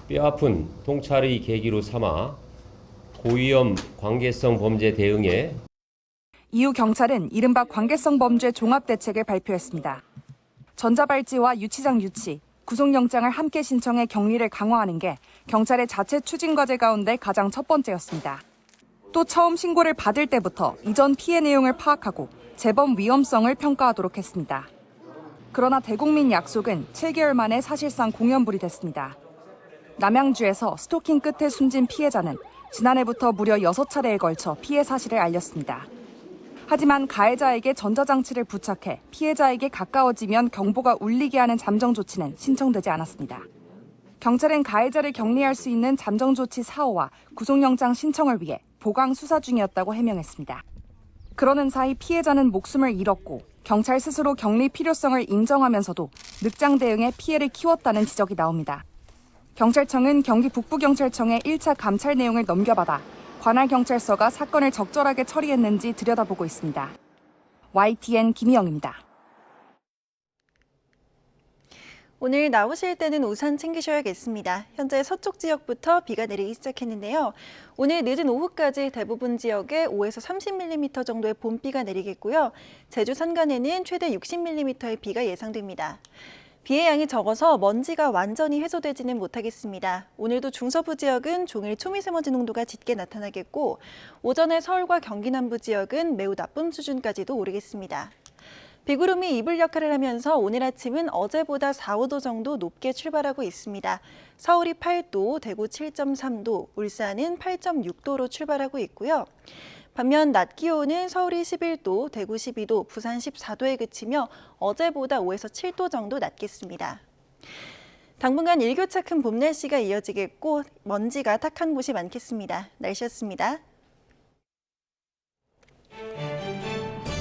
뼈아픈 통찰의 계기로 삼아 고위험 관계성 범죄 대응에 이후 경찰은 이른바 관계성 범죄 종합대책을 발표했습니다. 전자발찌와 유치장 유치, 구속영장을 함께 신청해 격리를 강화하는 게 경찰의 자체 추진 과제 가운데 가장 첫 번째였습니다. 또 처음 신고를 받을 때부터 이전 피해 내용을 파악하고 재범 위험성을 평가하도록 했습니다. 그러나 대국민 약속은 7개월 만에 사실상 공연불이 됐습니다. 남양주에서 스토킹 끝에 숨진 피해자는 지난해부터 무려 6차례에 걸쳐 피해 사실을 알렸습니다. 하지만 가해자에게 전자장치를 부착해 피해자에게 가까워지면 경보가 울리게 하는 잠정 조치는 신청되지 않았습니다. 경찰은 가해자를 격리할 수 있는 잠정 조치 사호와 구속영장 신청을 위해 보강 수사 중이었다고 해명했습니다. 그러는 사이 피해자는 목숨을 잃었고 경찰 스스로 격리 필요성을 인정하면서도 늑장 대응에 피해를 키웠다는 지적이 나옵니다. 경찰청은 경기 북부경찰청에 1차 감찰 내용을 넘겨받아 관할 경찰서가 사건을 적절하게 처리했는지 들여다보고 있습니다. YTN 김희영입니다. 오늘 나오실 때는 우산 챙기셔야겠습니다. 현재 서쪽 지역부터 비가 내리기 시작했는데요. 오늘 늦은 오후까지 대부분 지역에 5에서 30mm 정도의 봄비가 내리겠고요. 제주 산간에는 최대 60mm의 비가 예상됩니다. 비의 양이 적어서 먼지가 완전히 해소되지는 못하겠습니다. 오늘도 중서부 지역은 종일 초미세먼지 농도가 짙게 나타나겠고 오전에 서울과 경기 남부 지역은 매우 나쁨 수준까지도 오르겠습니다. 비구름이 이불 역할을 하면서 오늘 아침은 어제보다 4, 5도 정도 높게 출발하고 있습니다. 서울이 8도, 대구 7.3도, 울산은 8.6도로 출발하고 있고요. 반면 낮 기온은 서울이 11도, 대구 12도, 부산 14도에 그치며 어제보다 5에서 7도 정도 낮겠습니다. 당분간 일교차 큰 봄 날씨가 이어지겠고 먼지가 탁한 곳이 많겠습니다. 날씨였습니다.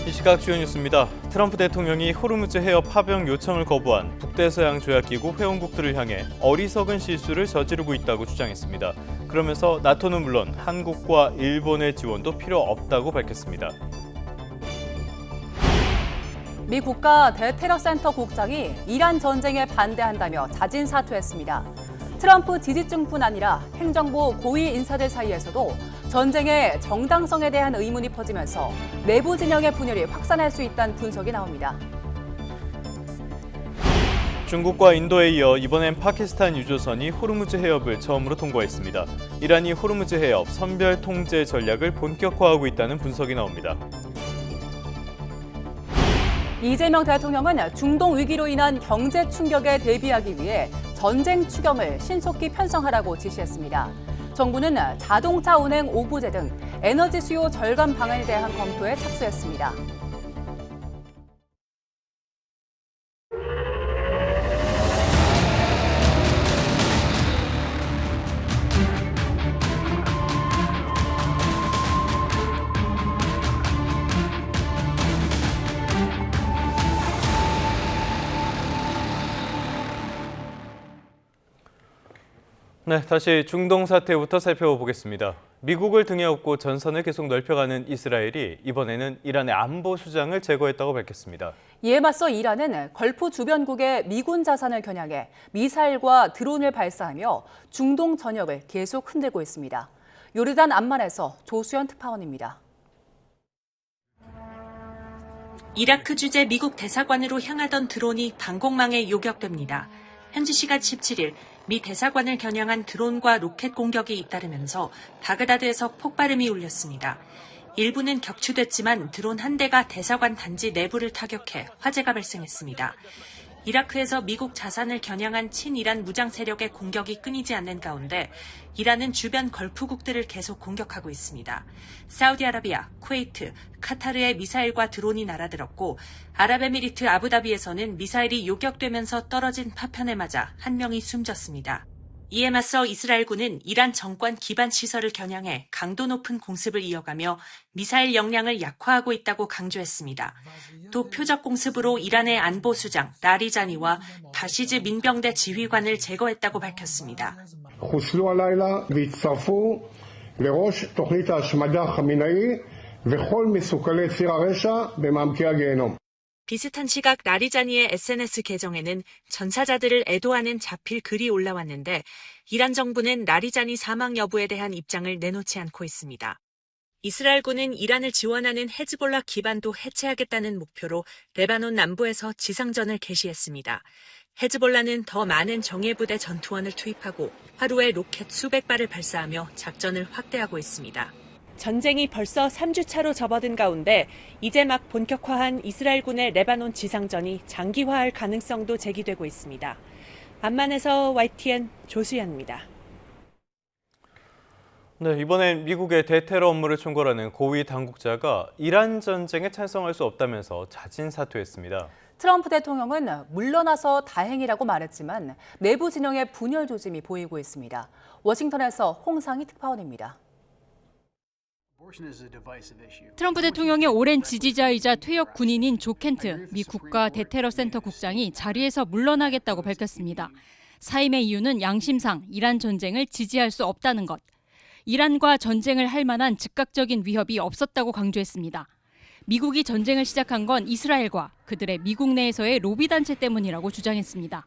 이 시각 주요 뉴스입니다. 트럼프 대통령이 호르무즈 해협 파병 요청을 거부한 북대서양 조약기구 회원국들을 향해 어리석은 실수를 저지르고 있다고 주장했습니다. 그러면서 나토는 물론 한국과 일본의 지원도 필요 없다고 밝혔습니다. 미 국가 대테러센터 국장이 이란 전쟁에 반대한다며 자진 사퇴했습니다. 트럼프 지지층뿐 아니라 행정부 고위 인사들 사이에서도 전쟁의 정당성에 대한 의문이 퍼지면서 내부 진영의 분열이 확산할 수 있다는 분석이 나옵니다. 중국과 인도에 이어 이번엔 파키스탄 유조선이 호르무즈 해협을 처음으로 통과했습니다. 이란이 호르무즈 해협 선별 통제 전략을 본격화하고 있다는 분석이 나옵니다. 이재명 대통령은 중동 위기로 인한 경제 충격에 대비하기 위해 전쟁 추경을 신속히 편성하라고 지시했습니다. 정부는 자동차 운행 오부제 등 에너지 수요 절감 방안에 대한 검토에 착수했습니다. 네, 다시 중동 사태부터 살펴보겠습니다. 미국을 등에 업고 전선을 계속 넓혀가는 이스라엘이 이번에는 이란의 안보 수장을 제거했다고 밝혔습니다. 이에 맞서 이란은 걸프 주변국의 미군 자산을 겨냥해 미사일과 드론을 발사하며 중동 전역을 계속 흔들고 있습니다. 요르단 암만에서 조수연 특파원입니다. 이라크 주재 미국 대사관으로 향하던 드론이 방공망에 요격됩니다. 현지 시간 17일 미 대사관을 겨냥한 드론과 로켓 공격이 잇따르면서 바그다드에서 폭발음이 울렸습니다. 일부는 격추됐지만 드론 한 대가 대사관 단지 내부를 타격해 화재가 발생했습니다. 이라크에서 미국 자산을 겨냥한 친이란 무장 세력의 공격이 끊이지 않는 가운데 이란은 주변 걸프국들을 계속 공격하고 있습니다. 사우디아라비아, 쿠웨이트, 카타르의 미사일과 드론이 날아들었고 아랍에미리트 아부다비에서는 미사일이 요격되면서 떨어진 파편에 맞아 한 명이 숨졌습니다. 이에 맞서 이스라엘군은 이란 정권 기반 시설을 겨냥해 강도 높은 공습을 이어가며 미사일 역량을 약화하고 있다고 강조했습니다. 또 표적 공습으로 이란의 안보수장 나리자니와 바시즈 민병대 지휘관을 제거했다고 밝혔습니다. חוסלו הלילה והצטרפו לראש תוכנית ההשמדה החמינאי וכל מסוכלי ציר הרשע במעמקי הגיהנום. 비슷한 시각 나리자니의 SNS 계정에는 전사자들을 애도하는 자필 글이 올라왔는데 이란 정부는 나리자니 사망 여부에 대한 입장을 내놓지 않고 있습니다. 이스라엘군은 이란을 지원하는 헤즈볼라 기반도 해체하겠다는 목표로 레바논 남부에서 지상전을 개시했습니다. 헤즈볼라는 더 많은 정예부대 전투원을 투입하고 하루에 로켓 수백 발을 발사하며 작전을 확대하고 있습니다. 전쟁이 벌써 3주차로 접어든 가운데 이제 막 본격화한 이스라엘군의 레바논 지상전이 장기화할 가능성도 제기되고 있습니다. 암만에서 YTN 조수연입니다. 네, 이번엔 미국의 대테러 업무를 총괄하는 고위 당국자가 이란 전쟁에 찬성할 수 없다면서 자진 사퇴했습니다. 트럼프 대통령은 물러나서 다행이라고 말했지만 내부 진영의 분열 조짐이 보이고 있습니다. 워싱턴에서 홍상희 특파원입니다. 트럼프 대통령의 오랜 지지자이자 퇴역 군인인 조 켄트 미 국가 대테러 센터 국장이 자리에서 물러나겠다고 밝혔습니다. 사임의 이유는 양심상 이란 전쟁을 지지할 수 없다는 것. 이란과 전쟁을 할 만한 즉각적인 위협이 없었다고 강조했습니다. 미국이 전쟁을 시작한 건 이스라엘과 그들의 미국 내에서의 로비 단체 때문이라고 주장했습니다.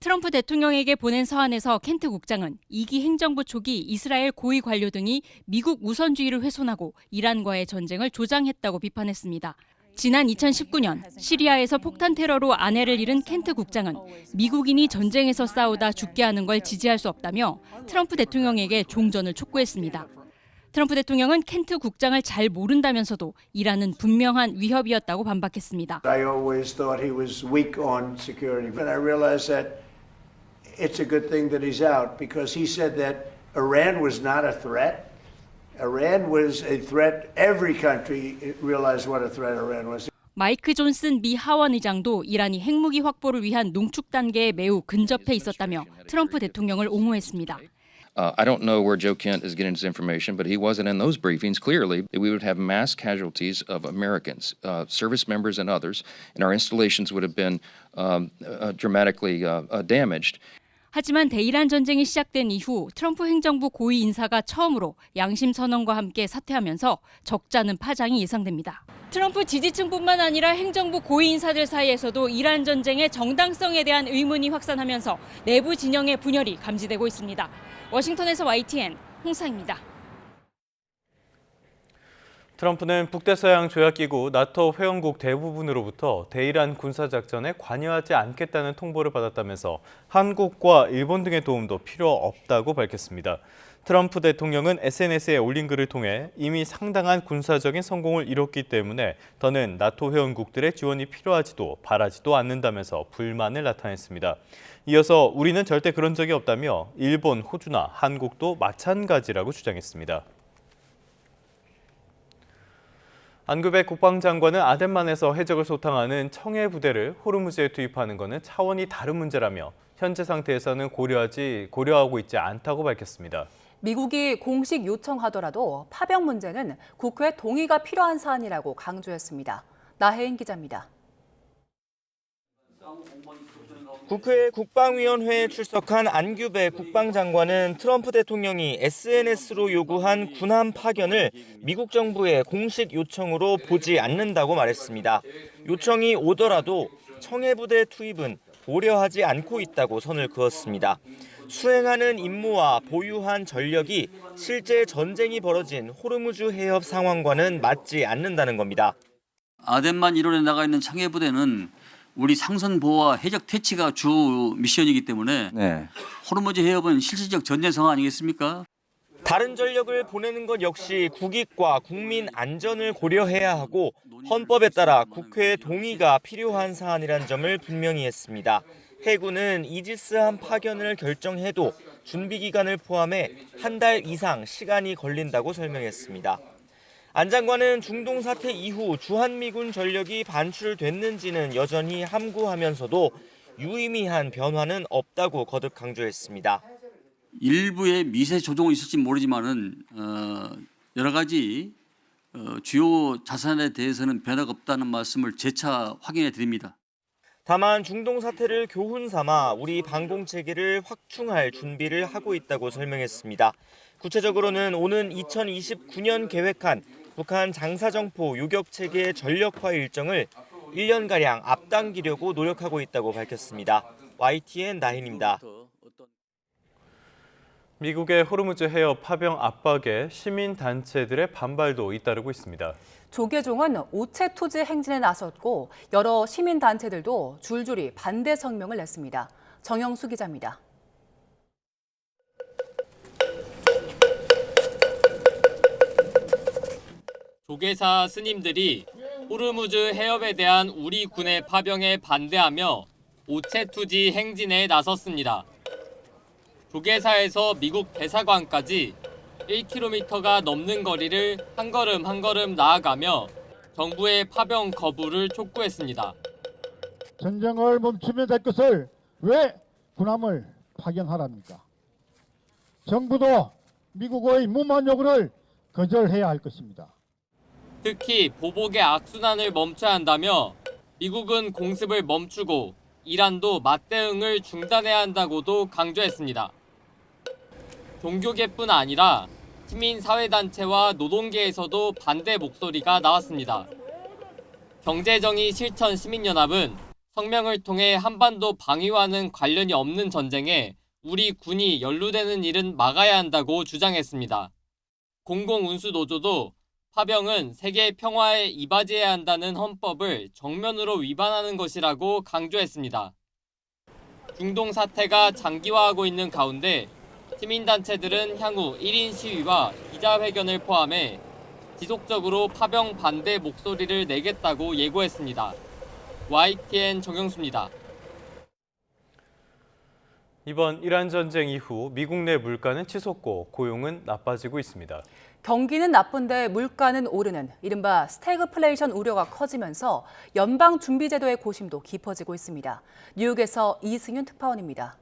트럼프 대통령에게 보낸 서한에서 켄트 국장은 2기 행정부 초기 이스라엘 고위 관료 등이 미국 우선주의를 훼손하고 이란과의 전쟁을 조장했다고 비판했습니다. 지난 2019년 시리아에서 폭탄 테러로 아내를 잃은 켄트 국장은 미국인이 전쟁에서 싸우다 죽게 하는 걸 지지할 수 없다며 트럼프 대통령에게 종전을 촉구했습니다. 트럼프 대통령은 켄트 국장을 잘 모른다면서도 이란은 분명한 위협이었다고 반박했습니다. I always thought he was weak on security, but I realized that it's a good thing that he's out because he said that Iran was not a threat. Iran was a threat. Every country realized what a threat Iran was. 마이크 존슨 미 하원 의장도 이란이 핵무기 확보를 위한 농축 단계에 매우 근접해 있었다며 트럼프 대통령을 옹호했습니다. I don't know where Joe Kent is getting his information, but he wasn't in those briefings. Clearly, we would have mass casualties of Americans, service members and others, and our installations would have been dramatically damaged. 하지만 대이란 전쟁이 시작된 이후 트럼프 행정부 고위 인사가 처음으로 양심 선언과 함께 사퇴하면서 적잖은 파장이 예상됩니다. 트럼프 지지층뿐만 아니라 행정부 고위 인사들 사이에서도 이란 전쟁의 정당성에 대한 의문이 확산하면서 내부 진영의 분열이 감지되고 있습니다. 워싱턴에서 YTN 홍상입니다. 트럼프는 북대서양 조약기구 나토 회원국 대부분으로부터 대이란 군사작전에 관여하지 않겠다는 통보를 받았다면서 한국과 일본 등의 도움도 필요 없다고 밝혔습니다. 트럼프 대통령은 SNS에 올린 글을 통해 이미 상당한 군사적인 성공을 이뤘기 때문에 더는 나토 회원국들의 지원이 필요하지도 바라지도 않는다면서 불만을 나타냈습니다. 이어서 우리는 절대 그런 적이 없다며 일본, 호주나 한국도 마찬가지라고 주장했습니다. 안규백 국방장관은 아덴만에서 해적을 소탕하는 청해 부대를 호르무즈에 투입하는 것은 차원이 다른 문제라며 현재 상태에서는 고려하고 있지 않다고 밝혔습니다. 미국이 공식 요청하더라도 파병 문제는 국회 동의가 필요한 사안이라고 강조했습니다. 나혜인 기자입니다. 국회 국방위원회에 출석한 안규백 국방장관은 트럼프 대통령이 SNS로 요구한 군함 파견을 미국 정부의 공식 요청으로 보지 않는다고 말했습니다. 요청이 오더라도 청해부대 투입은 고려하지 않고 있다고 선을 그었습니다. 수행하는 임무와 보유한 전력이 실제 전쟁이 벌어진 호르무즈 해협 상황과는 맞지 않는다는 겁니다. 아덴만 일원에 나가 있는 청해부대는 우리 상선 보호와 해적 퇴치가 주 미션이기 때문에 호르무즈 해협은 실질적 전쟁 상황 아니겠습니까? 다른 전력을 보내는 것 역시 국익과 국민 안전을 고려해야 하고 헌법에 따라 국회의 동의가 필요한 사안이란 점을 분명히 했습니다. 해군은 이지스함 파견을 결정해도 준비 기간을 포함해 한 달 이상 시간이 걸린다고 설명했습니다. 안 장관은 중동 사태 이후 주한미군 전력이 반출됐는지는 여전히 함구하면서도 유의미한 변화는 없다고 거듭 강조했습니다. 일부의 미세 조정은 있을지 모르지만은 여러 가지 주요 자산에 대해서는 변화가 없다는 말씀을 재차 확인해 드립니다. 다만 중동 사태를 교훈 삼아 우리 방공 체계를 확충할 준비를 하고 있다고 설명했습니다. 구체적으로는 오는 2029년 계획한 북한 장사정포 요격 체계 전력화 일정을 1년가량 앞당기려고 노력하고 있다고 밝혔습니다. YTN 나힌입니다. 미국의 호르무즈 해협 파병 압박에 시민단체들의 반발도 잇따르고 있습니다. 조계종은 오체 투지 행진에 나섰고 여러 시민단체들도 줄줄이 반대 성명을 냈습니다. 정영수 기자입니다. 조계사 스님들이 호르무즈 해협에 대한 우리 군의 파병에 반대하며 오체 투지 행진에 나섰습니다. 조계사에서 미국 대사관까지 1km가 넘는 거리를 한 걸음 한 걸음 나아가며 정부의 파병 거부를 촉구했습니다. 전쟁을 멈추면 될 것을 왜 군함을 파견하랍니까? 정부도 미국의 무모한 요구를 거절해야 할 것입니다. 특히 보복의 악순환을 멈춰야 한다며 미국은 공습을 멈추고 이란도 맞대응을 중단해야 한다고도 강조했습니다. 종교계뿐 아니라 시민사회단체와 노동계에서도 반대 목소리가 나왔습니다. 경제정의 실천 시민연합은 성명을 통해 한반도 방위와는 관련이 없는 전쟁에 우리 군이 연루되는 일은 막아야 한다고 주장했습니다. 공공운수노조도 파병은 세계 평화에 이바지해야 한다는 헌법을 정면으로 위반하는 것이라고 강조했습니다. 중동 사태가 장기화하고 있는 가운데 시민단체들은 향후 1인 시위와 기자회견을 포함해 지속적으로 파병 반대 목소리를 내겠다고 예고했습니다. YTN 정영수입니다. 이번 이란 전쟁 이후 미국 내 물가는 치솟고 고용은 나빠지고 있습니다. 경기는 나쁜데 물가는 오르는 이른바 스태그플레이션 우려가 커지면서 연방준비제도의 고심도 깊어지고 있습니다. 뉴욕에서 이승윤 특파원입니다.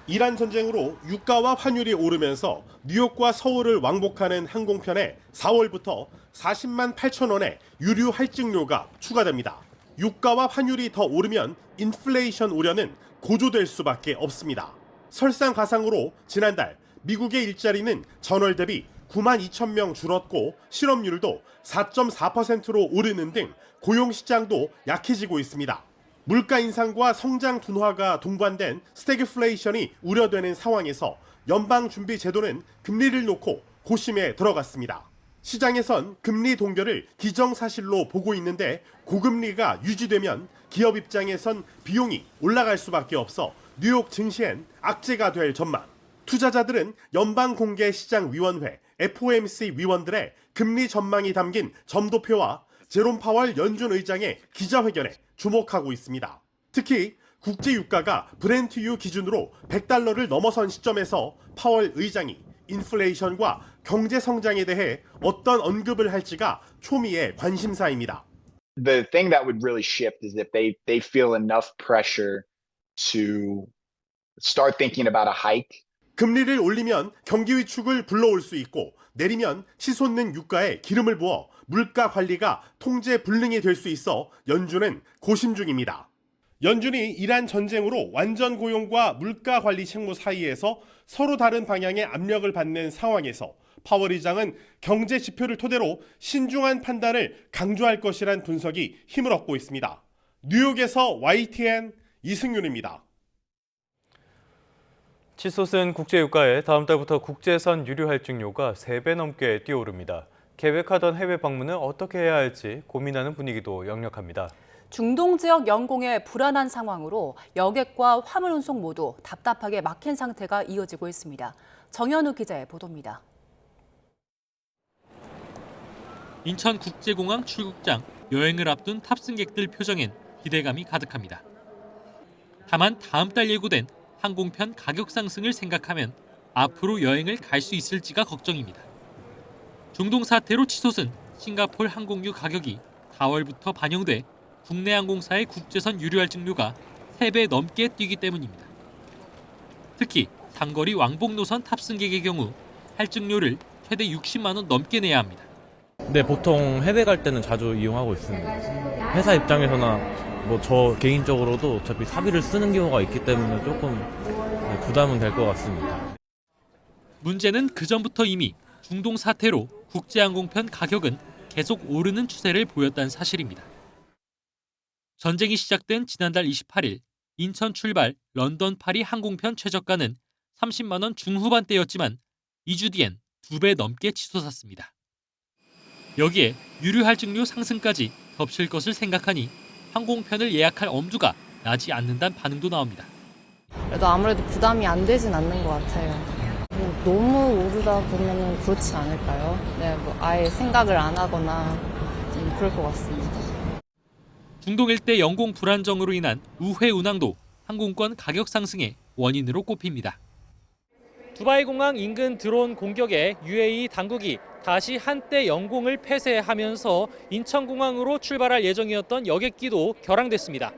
이란 전쟁으로 유가와 환율이 오르면서 뉴욕과 서울을 왕복하는 항공편에 4월부터 40만 8천 원의 유류 할증료가 추가됩니다. 유가와 환율이 더 오르면 인플레이션 우려는 고조될 수밖에 없습니다. 설상가상으로 지난달 미국의 일자리는 전월 대비 9만 2천 명 줄었고 실업률도 4.4%로 오르는 등 고용시장도 약해지고 있습니다. 물가 인상과 성장 둔화가 동반된 스태그플레이션이 우려되는 상황에서 연방준비제도는 금리를 놓고 고심에 들어갔습니다. 시장에선 금리 동결을 기정사실로 보고 있는데 고금리가 유지되면 기업 입장에선 비용이 올라갈 수밖에 없어 뉴욕 증시엔 악재가 될 전망. 투자자들은 연방공개시장위원회 FOMC 위원들의 금리 전망이 담긴 점도표와 제롬 파월 연준 의장의 기자회견에 주목하고 있습니다. 특히 국제유가가 브렌트유 기준으로 $100를 넘어선 시점에서 파월 의장이 인플레이션과 경제 성장에 대해 어떤 언급을 할지가 초미의 관심사입니다. The thing that would really shift is if they feel enough pressure to start thinking about a hike. 금리를 올리면 경기 위축을 불러올 수 있고 내리면 치솟는 유가에 기름을 부어 물가 관리가 통제 불능이 될 수 있어 연준은 고심 중입니다. 연준이 이란 전쟁으로 완전 고용과 물가 관리 책무 사이에서 서로 다른 방향의 압력을 받는 상황에서 파월 의장은 경제 지표를 토대로 신중한 판단을 강조할 것이란 분석이 힘을 얻고 있습니다. 뉴욕에서 YTN 이승윤입니다. 치솟은 국제유가에 다음 달부터 국제선 유류 할증료가 3배 넘게 뛰어오릅니다. 계획하던 해외 방문은 어떻게 해야 할지 고민하는 분위기도 역력합니다. 중동 지역 영공의 불안한 상황으로 여객과 화물 운송 모두 답답하게 막힌 상태가 이어지고 있습니다. 정현우 기자의 보도입니다. 인천국제공항 출국장, 여행을 앞둔 탑승객들 표정엔 기대감이 가득합니다. 다만 다음 달 예고된 항공편 가격 상승을 생각하면 앞으로 여행을 갈 수 있을지가 걱정입니다. 중동 사태로 치솟은 싱가포르 항공유 가격이 4월부터 반영돼 국내 항공사의 국제선 유류 할증료가 3배 넘게 뛰기 때문입니다. 특히 장거리 왕복 노선 탑승객의 경우 할증료를 최대 60만 원 넘게 내야 합니다. 네, 보통 해외 갈 때는 자주 이용하고 있습니다. 회사 입장에서나 저 개인적으로도 어차피 사비를 쓰는 경우가 있기 때문에 조금 부담은 될 것 같습니다. 문제는 그전부터 이미 중동 사태로 국제항공편 가격은 계속 오르는 추세를 보였다는 사실입니다. 전쟁이 시작된 지난달 28일 인천 출발 런던 파리 항공편 최저가는 30만 원 중후반대였지만 2주 뒤엔 2배 넘게 치솟았습니다. 여기에 유류 할증료 상승까지 겹칠 것을 생각하니 항공편을 예약할 엄두가 나지 않는다는 반응도 나옵니다. 그래도 아무래도 부담이 안 되진 않는 것 같아요. 너무 오르다 보면 그렇지 않을까요? 네, 아예 생각을 안 하거나 좀 그럴 것 같습니다. 중동 일대 영공 불안정으로 인한 우회 운항도 항공권 가격 상승의 원인으로 꼽힙니다. 두바이 공항 인근 드론 공격에 UAE 당국이 다시 한때 영공을 폐쇄하면서 인천공항으로 출발할 예정이었던 여객기도 결항됐습니다.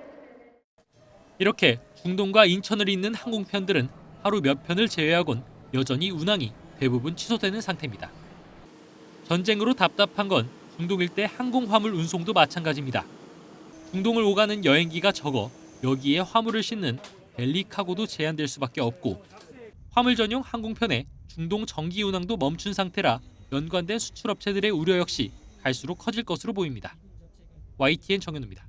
이렇게 중동과 인천을 잇는 항공편들은 하루 몇 편을 제외하곤 여전히 운항이 대부분 취소되는 상태입니다. 전쟁으로 답답한 건 중동 일대 항공화물 운송도 마찬가지입니다. 중동을 오가는 여행기가 적어 여기에 화물을 싣는 벨리카고도 제한될 수밖에 없고 화물 전용 항공편의 중동 정기 운항도 멈춘 상태라 연관된 수출업체들의 우려 역시 갈수록 커질 것으로 보입니다. YTN 정현우입니다.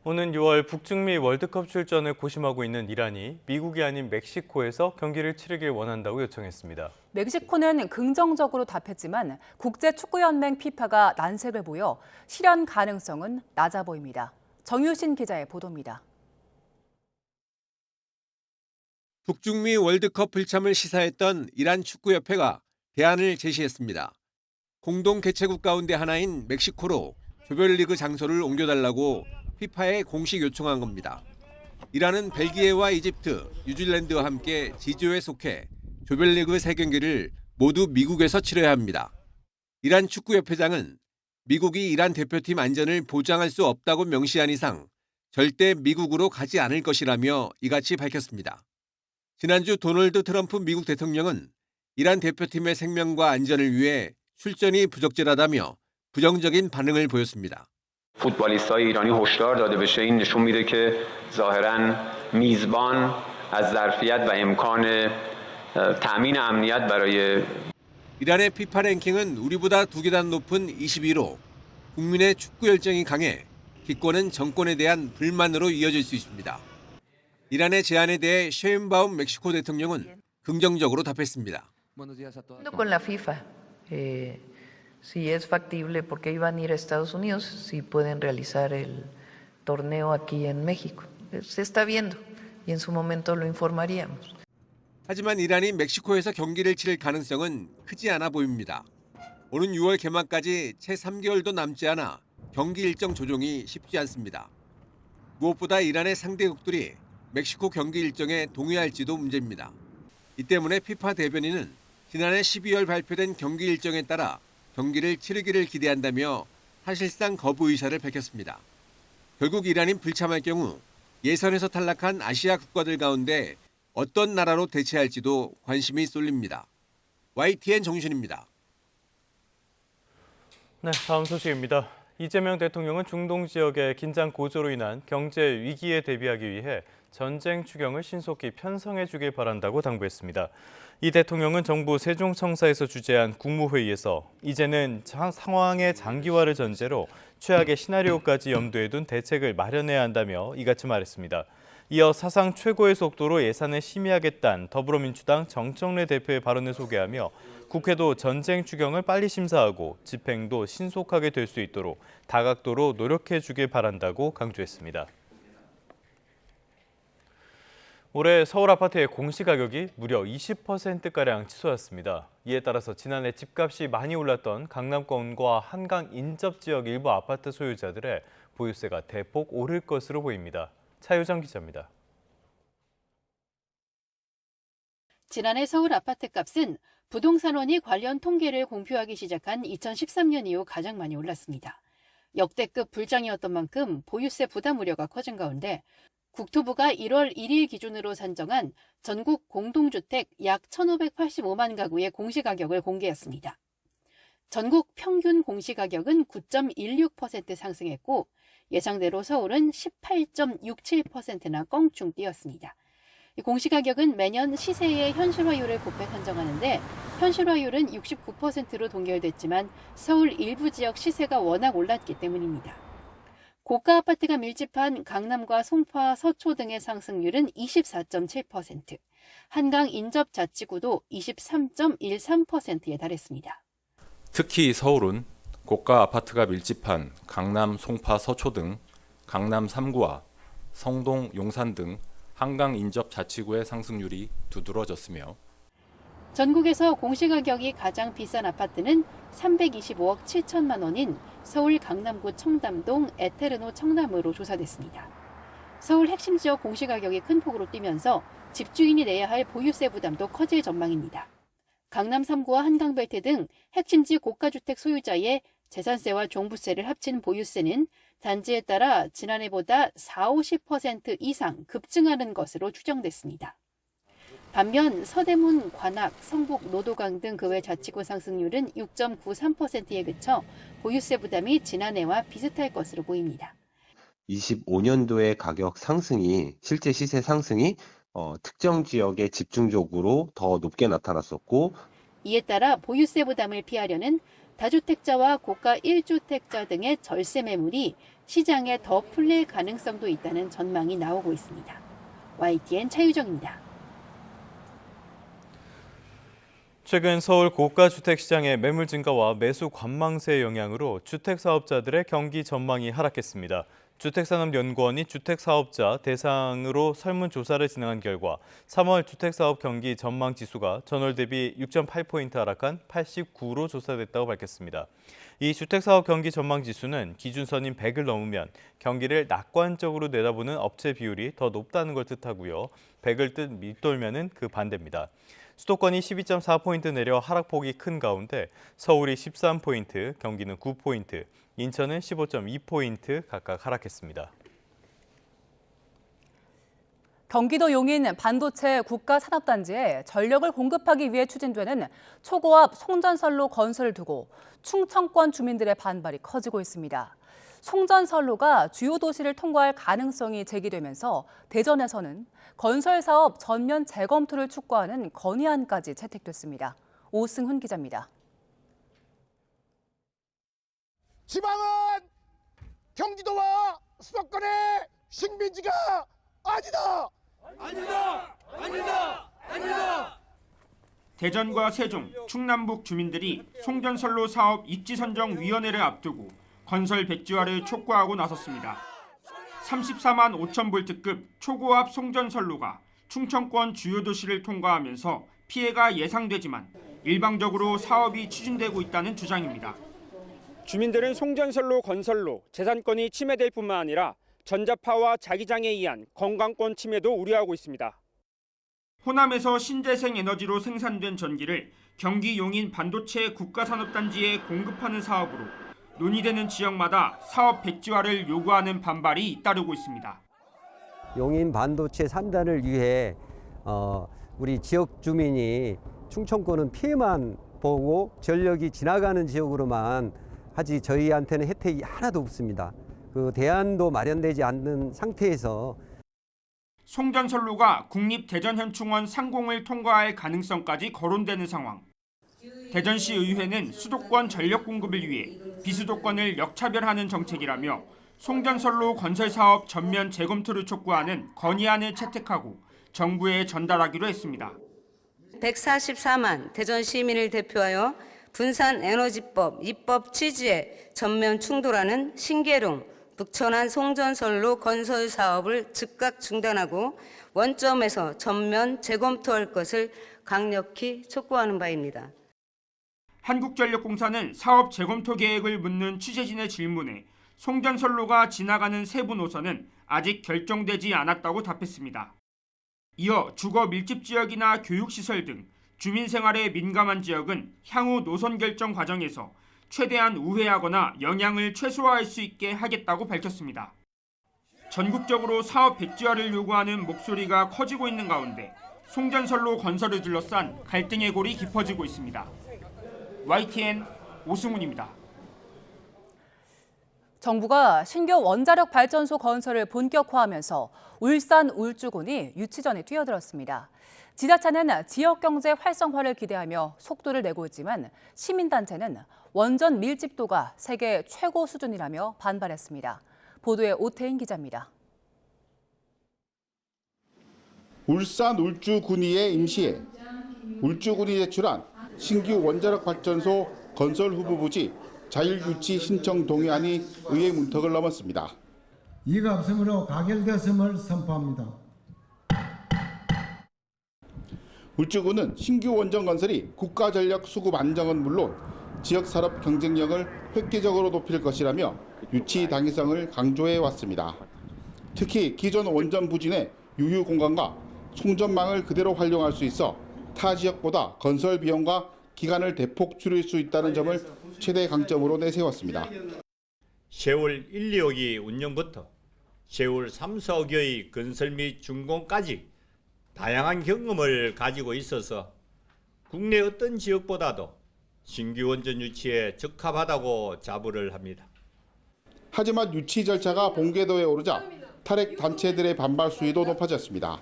오는 6월 북중미 월드컵 출전을 고심하고 있는 이란이 미국이 아닌 멕시코에서 경기를 치르길 원한다고 요청했습니다. 멕시코는 긍정적으로 답했지만 국제축구연맹 FIFA가 난색을 보여 실현 가능성은 낮아 보입니다. 정유신 기자의 보도입니다. 북중미 월드컵 불참을 시사했던 이란 축구협회가 대안을 제시했습니다. 공동 개최국 가운데 하나인 멕시코로 조별리그 장소를 옮겨달라고 FIFA에 공식 요청한 겁니다. 이란은 벨기에와 이집트, 뉴질랜드와 함께 G조에 속해 조별리그 3경기를 모두 미국에서 치러야 합니다. 이란 축구협회장은 미국이 이란 대표팀 안전을 보장할 수 없다고 명시한 이상 절대 미국으로 가지 않을 것이라며 이같이 밝혔습니다. 지난주 도널드 트럼프 미국 대통령은 이란 대표팀의 생명과 안전을 위해 출전이 부적절하다며 부정적인 반응을 보였습니다. فوتبالیستای ایرانی هشدار داده بشه این نشون میده که ظاهراً میزبان از ظرفیت و امکان تأمین امنیت برای 이란의 피파 랭킹은 우리보다 2계단 높은 22로 국민의 축구 열정이 강해 기권은 정권에 대한 불만으로 이어질 수 있습니다. 이란의 제안에 대해 셰인바움 멕시코 대통령은 긍정적으로 답했습니다. Con la FIFA, si es factible, porque iban a ir a Estados Unidos, si pueden realizar el torneo aquí en México. Se está viendo y en su momento lo informaríamos. 하지만 이란이 멕시코에서 경기를 치를 가능성은 크지 않아 보입니다. 오는 6월 개막까지 채 3개월도 남지 않아 경기 일정 조정이 쉽지 않습니다. 무엇보다 이란의 상대국들이 멕시코 경기 일정에 동의할지도 문제입니다. 이 때문에 FIFA 대변인은 지난해 12월 발표된 경기 일정에 따라 경기를 치르기를 기대한다며 사실상 거부 의사를 밝혔습니다. 결국 이란이 불참할 경우 예선에서 탈락한 아시아 국가들 가운데 어떤 나라로 대체할지도 관심이 쏠립니다. YTN 정신입니다. 네, 다음 소식입니다. 이재명 대통령은 중동 지역의 긴장 고조로 인한 경제 위기에 대비하기 위해 전쟁 추경을 신속히 편성해 주길 바란다고 당부했습니다. 이 대통령은 정부 세종청사에서 주재한 국무회의에서 이제는 상황의 장기화를 전제로 최악의 시나리오까지 염두에 둔 대책을 마련해야 한다며 이같이 말했습니다. 이어 사상 최고의 속도로 예산을 심의하겠다는 더불어민주당 정청래 대표의 발언을 소개하며 국회도 전쟁 추경을 빨리 심사하고 집행도 신속하게 될 수 있도록 다각도로 노력해 주길 바란다고 강조했습니다. 올해 서울 아파트의 공시가격이 무려 20%가량 치솟았습니다. 이에 따라서 지난해 집값이 많이 올랐던 강남권과 한강 인접 지역 일부 아파트 소유자들의 보유세가 대폭 오를 것으로 보입니다. 차유정 기자입니다. 지난해 서울 아파트값은 부동산원이 관련 통계를 공표하기 시작한 2013년 이후 가장 많이 올랐습니다. 역대급 불장이었던 만큼 보유세 부담 우려가 커진 가운데 국토부가 1월 1일 기준으로 산정한 전국 공동주택 약 1,585만 가구의 공시가격을 공개했습니다. 전국 평균 공시가격은 9.16% 상승했고 예상대로 서울은 18.67%나 껑충 뛰었습니다. 공시가격은 매년 시세의 현실화율을 곱해 산정하는데 현실화율은 69%로 동결됐지만 서울 일부 지역 시세가 워낙 올랐기 때문입니다. 고가 아파트가 밀집한 강남과 송파, 서초 등의 상승률은 24.7%, 한강 인접 자치구도 23.13%에 달했습니다. 특히 서울은 고가 아파트가 밀집한 강남, 송파, 서초 등 강남 3구와 성동, 용산 등 한강 인접 자치구의 상승률이 두드러졌으며 전국에서 공시가격이 가장 비싼 아파트는 325억 7천만 원인 서울 강남구 청담동 에테르노 청담으로 조사됐습니다. 서울 핵심 지역 공시가격이 큰 폭으로 뛰면서 집주인이 내야 할 보유세 부담도 커질 전망입니다. 강남 3구와 한강벨트 등 핵심지 고가주택 소유자의 재산세와 종부세를 합친 보유세는 단지에 따라 지난해보다 40-50% 이상 급증하는 것으로 추정됐습니다. 반면 서대문, 관악, 성북, 노도강 등 그 외 자치구 상승률은 6.93%에 그쳐 보유세 부담이 지난해와 비슷할 것으로 보입니다. 25년도의 가격 상승이 실제 시세 상승이 특정 지역에 집중적으로 더 높게 나타났었고 이에 따라 보유세 부담을 피하려는 다주택자와 고가 1주택자 등의 절세 매물이 시장에 더 풀릴 가능성도 있다는 전망이 나오고 있습니다. YTN 차유정입니다. 최근 서울 고가 주택 시장의 매물 증가와 매수 관망세의 영향으로 주택 사업자들의 경기 전망이 하락했습니다. 주택산업연구원이 주택사업자 대상으로 설문조사를 진행한 결과 3월 주택사업 경기 전망 지수가 전월 대비 6.8포인트 하락한 89로 조사됐다고 밝혔습니다. 이 주택사업 경기 전망 지수는 기준선인 100을 넘으면 경기를 낙관적으로 내다보는 업체 비율이 더 높다는 걸 뜻하고요. 100을 밑돌면은 그 반대입니다. 수도권이 12.4포인트 내려 하락폭이 큰 가운데 서울이 13포인트, 경기는 9포인트, 인천은 15.2포인트 각각 하락했습니다. 경기도 용인 반도체 국가산업단지에 전력을 공급하기 위해 추진되는 초고압 송전선로 건설을 두고 충청권 주민들의 반발이 커지고 있습니다. 송전선로가 주요 도시를 통과할 가능성이 제기되면서 대전에서는 건설 사업 전면 재검토를 촉구하는 건의안까지 채택됐습니다. 오승훈 기자입니다. 지방은 경기도와 수도권의 식민지가 아니다! 아니다! 아니다! 아니다! 대전과 세종, 충남북 주민들이 송전선로 사업 입지선정위원회를 앞두고 건설 백지화를 촉구하고 나섰습니다. 34만 5천 볼트급 초고압 송전선로가 충청권 주요 도시를 통과하면서 피해가 예상되지만 일방적으로 사업이 추진되고 있다는 주장입니다. 주민들은 송전선로 건설로 재산권이 침해될 뿐만 아니라 전자파와 자기장에 의한 건강권 침해도 우려하고 있습니다. 호남에서 신재생 에너지로 생산된 전기를 경기 용인 반도체 국가산업단지에 공급하는 사업으로 논의되는 지역마다 사업 백지화를 요구하는 반발이 잇따르고 있습니다. 용인 반도체 3단을 위해 우리 지역 주민이 충청권은 피해만 보고 전력이 지나가는 지역으로만 하지 저희한테는 혜택이 하나도 없습니다. 그 대안도 마련되지 않는 상태에서 송전선로가 국립대전현충원 상공을 통과할 가능성까지 거론되는 상황. 대전시 의회는 수도권 전력 공급을 위해 비수도권을 역차별하는 정책이라며 송전선로 건설 사업 전면 재검토를 촉구하는 건의안을 채택하고 정부에 전달하기로 했습니다. 144만 대전 시민을 대표하여 분산에너지법 입법 취지에 전면 충돌하는 신계룡, 북천안 송전선로 건설 사업을 즉각 중단하고 원점에서 전면 재검토할 것을 강력히 촉구하는 바입니다. 한국전력공사는 사업 재검토 계획을 묻는 취재진의 질문에 송전선로가 지나가는 세부 노선은 아직 결정되지 않았다고 답했습니다. 이어 주거 밀집 지역이나 교육시설 등 주민 생활에 민감한 지역은 향후 노선 결정 과정에서 최대한 우회하거나 영향을 최소화할 수 있게 하겠다고 밝혔습니다. 전국적으로 사업 백지화를 요구하는 목소리가 커지고 있는 가운데 송전선로 건설을 둘러싼 갈등의 골이 깊어지고 있습니다. YTN 오승훈입니다. 정부가 신규 원자력 발전소 건설을 본격화하면서 울산 울주군이 유치전에 뛰어들었습니다. 지자체는 지역 경제 활성화를 기대하며 속도를 내고 있지만 시민단체는 원전 밀집도가 세계 최고 수준이라며 반발했습니다. 보도에 오태인 기자입니다. 울산 울주군위의 임시회, 울주군이 제출한 신규 원자력 발전소 건설 후보 부지 자율 유치 신청 동의안이 의회 문턱을 넘었습니다. 이가 없으므로 가결됐음을 선포합니다. 울주군은 신규 원전 건설이 국가 전력 수급 안정은 물론 지역 산업 경쟁력을 획기적으로 높일 것이라며 유치 당위성을 강조해 왔습니다. 특히 기존 원전 부지 내 유휴 공간과 송전망을 그대로 활용할 수 있어 타 지역보다 건설 비용과 기간을 대폭 줄일 수 있다는 점을 최대 강점으로 내세웠습니다. 세월 1, 2호기 운영부터 세월 3, 4호기의 건설 및 준공까지 다양한 경험을 가지고 있어서 국내 어떤 지역보다도 신규 원전 유치에 적합하다고 자부를 합니다. 하지만 유치 절차가 본궤도에 오르자 탈핵 단체들의 반발 수위도 높아졌습니다.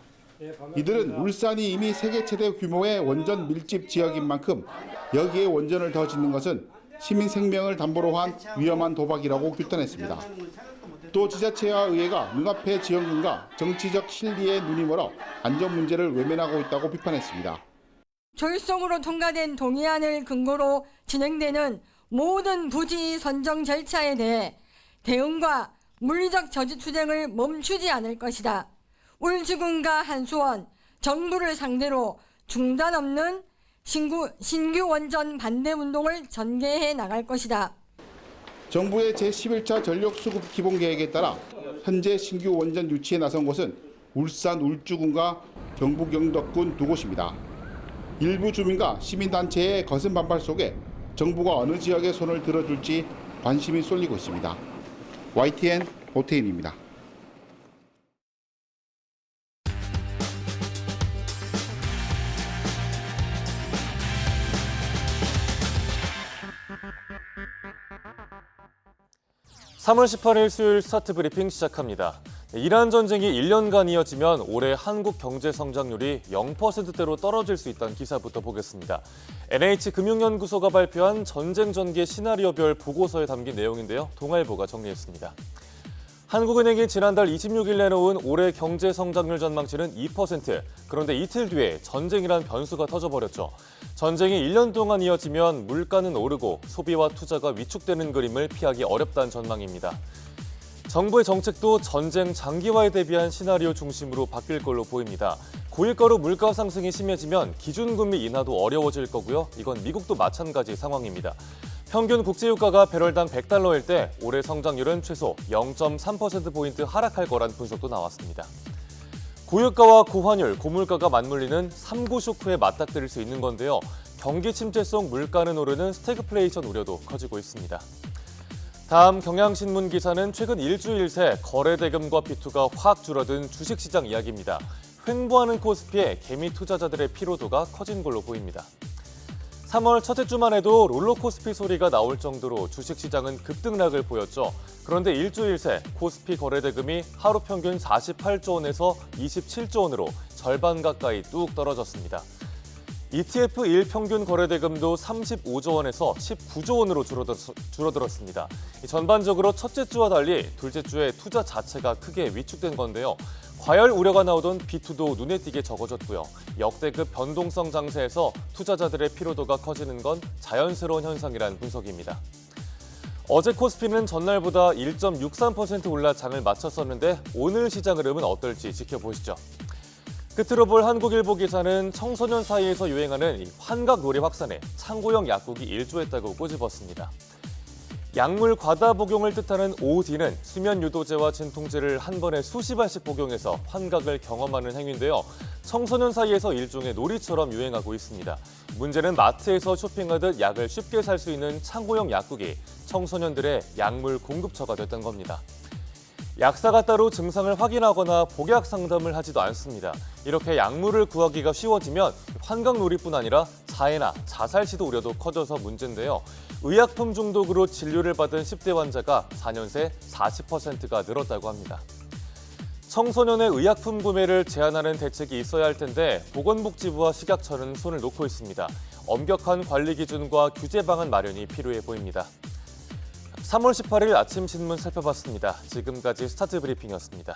이들은 울산이 이미 세계 최대 규모의 원전 밀집 지역인 만큼 여기에 원전을 더 짓는 것은 시민 생명을 담보로 한 위험한 도박이라고 규탄했습니다. 또 지자체와 의회가 눈앞의 지원금과 정치적 실리에 눈이 멀어 안전 문제를 외면하고 있다고 비판했습니다. 조율성으로 통과된 동의안을 근거로 진행되는 모든 부지 선정 절차에 대해 대응과 물리적 저지투쟁을 멈추지 않을 것이다. 울주군과 한수원, 정부를 상대로 중단 없는 신규 원전 반대 운동을 전개해 나갈 것이다. 정부의 제11차 전력수급 기본계획에 따라 현재 신규 원전 유치에 나선 곳은 울산 울주군과 경북 영덕군 두 곳입니다. 일부 주민과 시민단체의 거센 반발 속에 정부가 어느 지역에 손을 들어줄지 관심이 쏠리고 있습니다. YTN 오태인입니다. (3월 18일) 수요일 스타트 브리핑 시작합니다. 이란 전쟁이 1년간 이어지면 올해 한국 경제 성장률이 0%대로 떨어질 수 있다는 기사부터 보겠습니다. NH금융연구소가 발표한 전쟁 전개 시나리오별 보고서에 담긴 내용인데요. 동아일보가 정리했습니다. 한국은행이 지난달 26일 내놓은 올해 경제 성장률 전망치는 2%. 그런데 이틀 뒤에 전쟁이란 변수가 터져버렸죠. 전쟁이 1년 동안 이어지면 물가는 오르고 소비와 투자가 위축되는 그림을 피하기 어렵다는 전망입니다. 정부의 정책도 전쟁 장기화에 대비한 시나리오 중심으로 바뀔 걸로 보입니다. 고일가로 물가 상승이 심해지면 기준금리 인하도 어려워질 거고요. 이건 미국도 마찬가지 상황입니다. 평균 국제유가가 배럴당 $100일 때 올해 성장률은 최소 0.3%포인트 하락할 거란 분석도 나왔습니다. 고유가와 고환율, 고물가가 맞물리는 3구 쇼크에 맞닥뜨릴 수 있는 건데요. 경기 침체 속 물가는 오르는 스태그플레이션 우려도 커지고 있습니다. 다음 경향신문 기사는 최근 일주일 새 거래 대금과 비투가 확 줄어든 주식시장 이야기입니다. 횡보하는 코스피에 개미 투자자들의 피로도가 커진 걸로 보입니다. 3월 첫째 주만 해도 롤러코스피 소리가 나올 정도로 주식시장은 급등락을 보였죠. 그런데 일주일 새 코스피 거래대금이 하루 평균 48조 원에서 27조 원으로 절반 가까이 뚝 떨어졌습니다. ETF 일평균 거래대금도 35조 원에서 19조 원으로 줄어들었습니다. 전반적으로 첫째 주와 달리 둘째 주에 투자 자체가 크게 위축된 건데요. 과열 우려가 나오던 비투도 눈에 띄게 적어졌고요. 역대급 변동성 장세에서 투자자들의 피로도가 커지는 건 자연스러운 현상이라는 분석입니다. 어제 코스피는 전날보다 1.63% 올라 장을 마쳤었는데 오늘 시장 흐름은 어떨지 지켜보시죠. 끝으로 볼 한국일보 기사는 청소년 사이에서 유행하는 환각 놀이 확산에 창고형 약국이 일조했다고 꼬집었습니다. 약물 과다 복용을 뜻하는 OD는 수면 유도제와 진통제를 한 번에 수십 알씩 복용해서 환각을 경험하는 행위인데요. 청소년 사이에서 일종의 놀이처럼 유행하고 있습니다. 문제는 마트에서 쇼핑하듯 약을 쉽게 살 수 있는 창고형 약국이 청소년들의 약물 공급처가 됐던 겁니다. 약사가 따로 증상을 확인하거나 복약 상담을 하지도 않습니다. 이렇게 약물을 구하기가 쉬워지면 환각놀이뿐 아니라 사해나 자살 시도 우려도 커져서 문제인데요. 의약품 중독으로 진료를 받은 10대 환자가 4년 새 40%가 늘었다고 합니다. 청소년의 의약품 구매를 제한하는 대책이 있어야 할 텐데 보건복지부와 식약처는 손을 놓고 있습니다. 엄격한 관리 기준과 규제 방안 마련이 필요해 보입니다. 3월 18일 아침 신문 살펴봤습니다. 지금까지 스타트 브리핑이었습니다.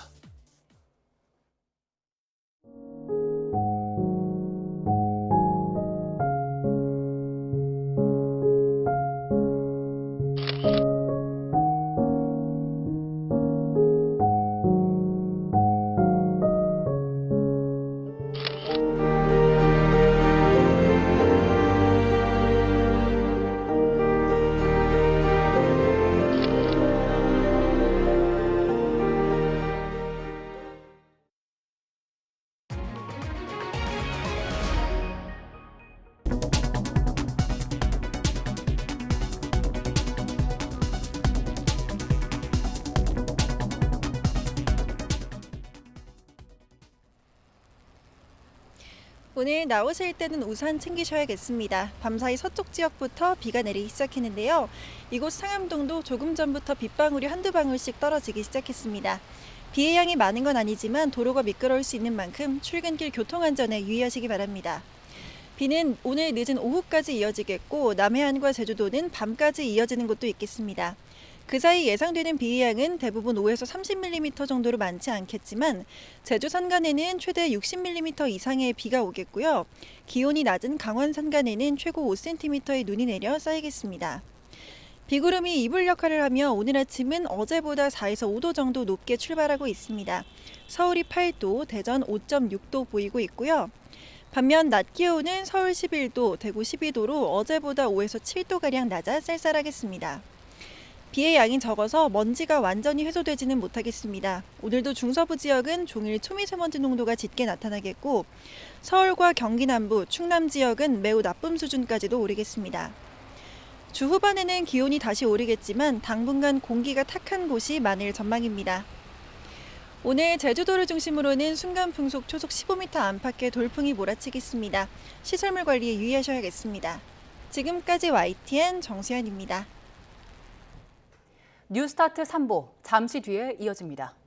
오늘 나오실 때는 우산 챙기셔야겠습니다. 밤사이 서쪽 지역부터 비가 내리기 시작했는데요. 이곳 상암동도 조금 전부터 빗방울이 한두 방울씩 떨어지기 시작했습니다. 비의 양이 많은 건 아니지만 도로가 미끄러울 수 있는 만큼 출근길 교통안전에 유의하시기 바랍니다. 비는 오늘 늦은 오후까지 이어지겠고 남해안과 제주도는 밤까지 이어지는 곳도 있겠습니다. 그 사이 예상되는 비의 양은 대부분 5에서 30mm 정도로 많지 않겠지만 제주 산간에는 최대 60mm 이상의 비가 오겠고요. 기온이 낮은 강원 산간에는 최고 5cm의 눈이 내려 쌓이겠습니다. 비구름이 이불 역할을 하며 오늘 아침은 어제보다 4에서 5도 정도 높게 출발하고 있습니다. 서울이 8도, 대전 5.6도 보이고 있고요. 반면 낮 기온은 서울 11도, 대구 12도로 어제보다 5에서 7도가량 낮아 쌀쌀하겠습니다. 비의 양이 적어서 먼지가 완전히 해소되지는 못하겠습니다. 오늘도 중서부 지역은 종일 초미세먼지 농도가 짙게 나타나겠고 서울과 경기 남부, 충남 지역은 매우 나쁨 수준까지도 오르겠습니다. 주 후반에는 기온이 다시 오르겠지만 당분간 공기가 탁한 곳이 많을 전망입니다. 오늘 제주도를 중심으로는 순간 풍속 초속 15m 안팎의 돌풍이 몰아치겠습니다. 시설물 관리에 유의하셔야겠습니다. 지금까지 YTN 정수현입니다. 뉴스타트 3부 잠시 뒤에 이어집니다.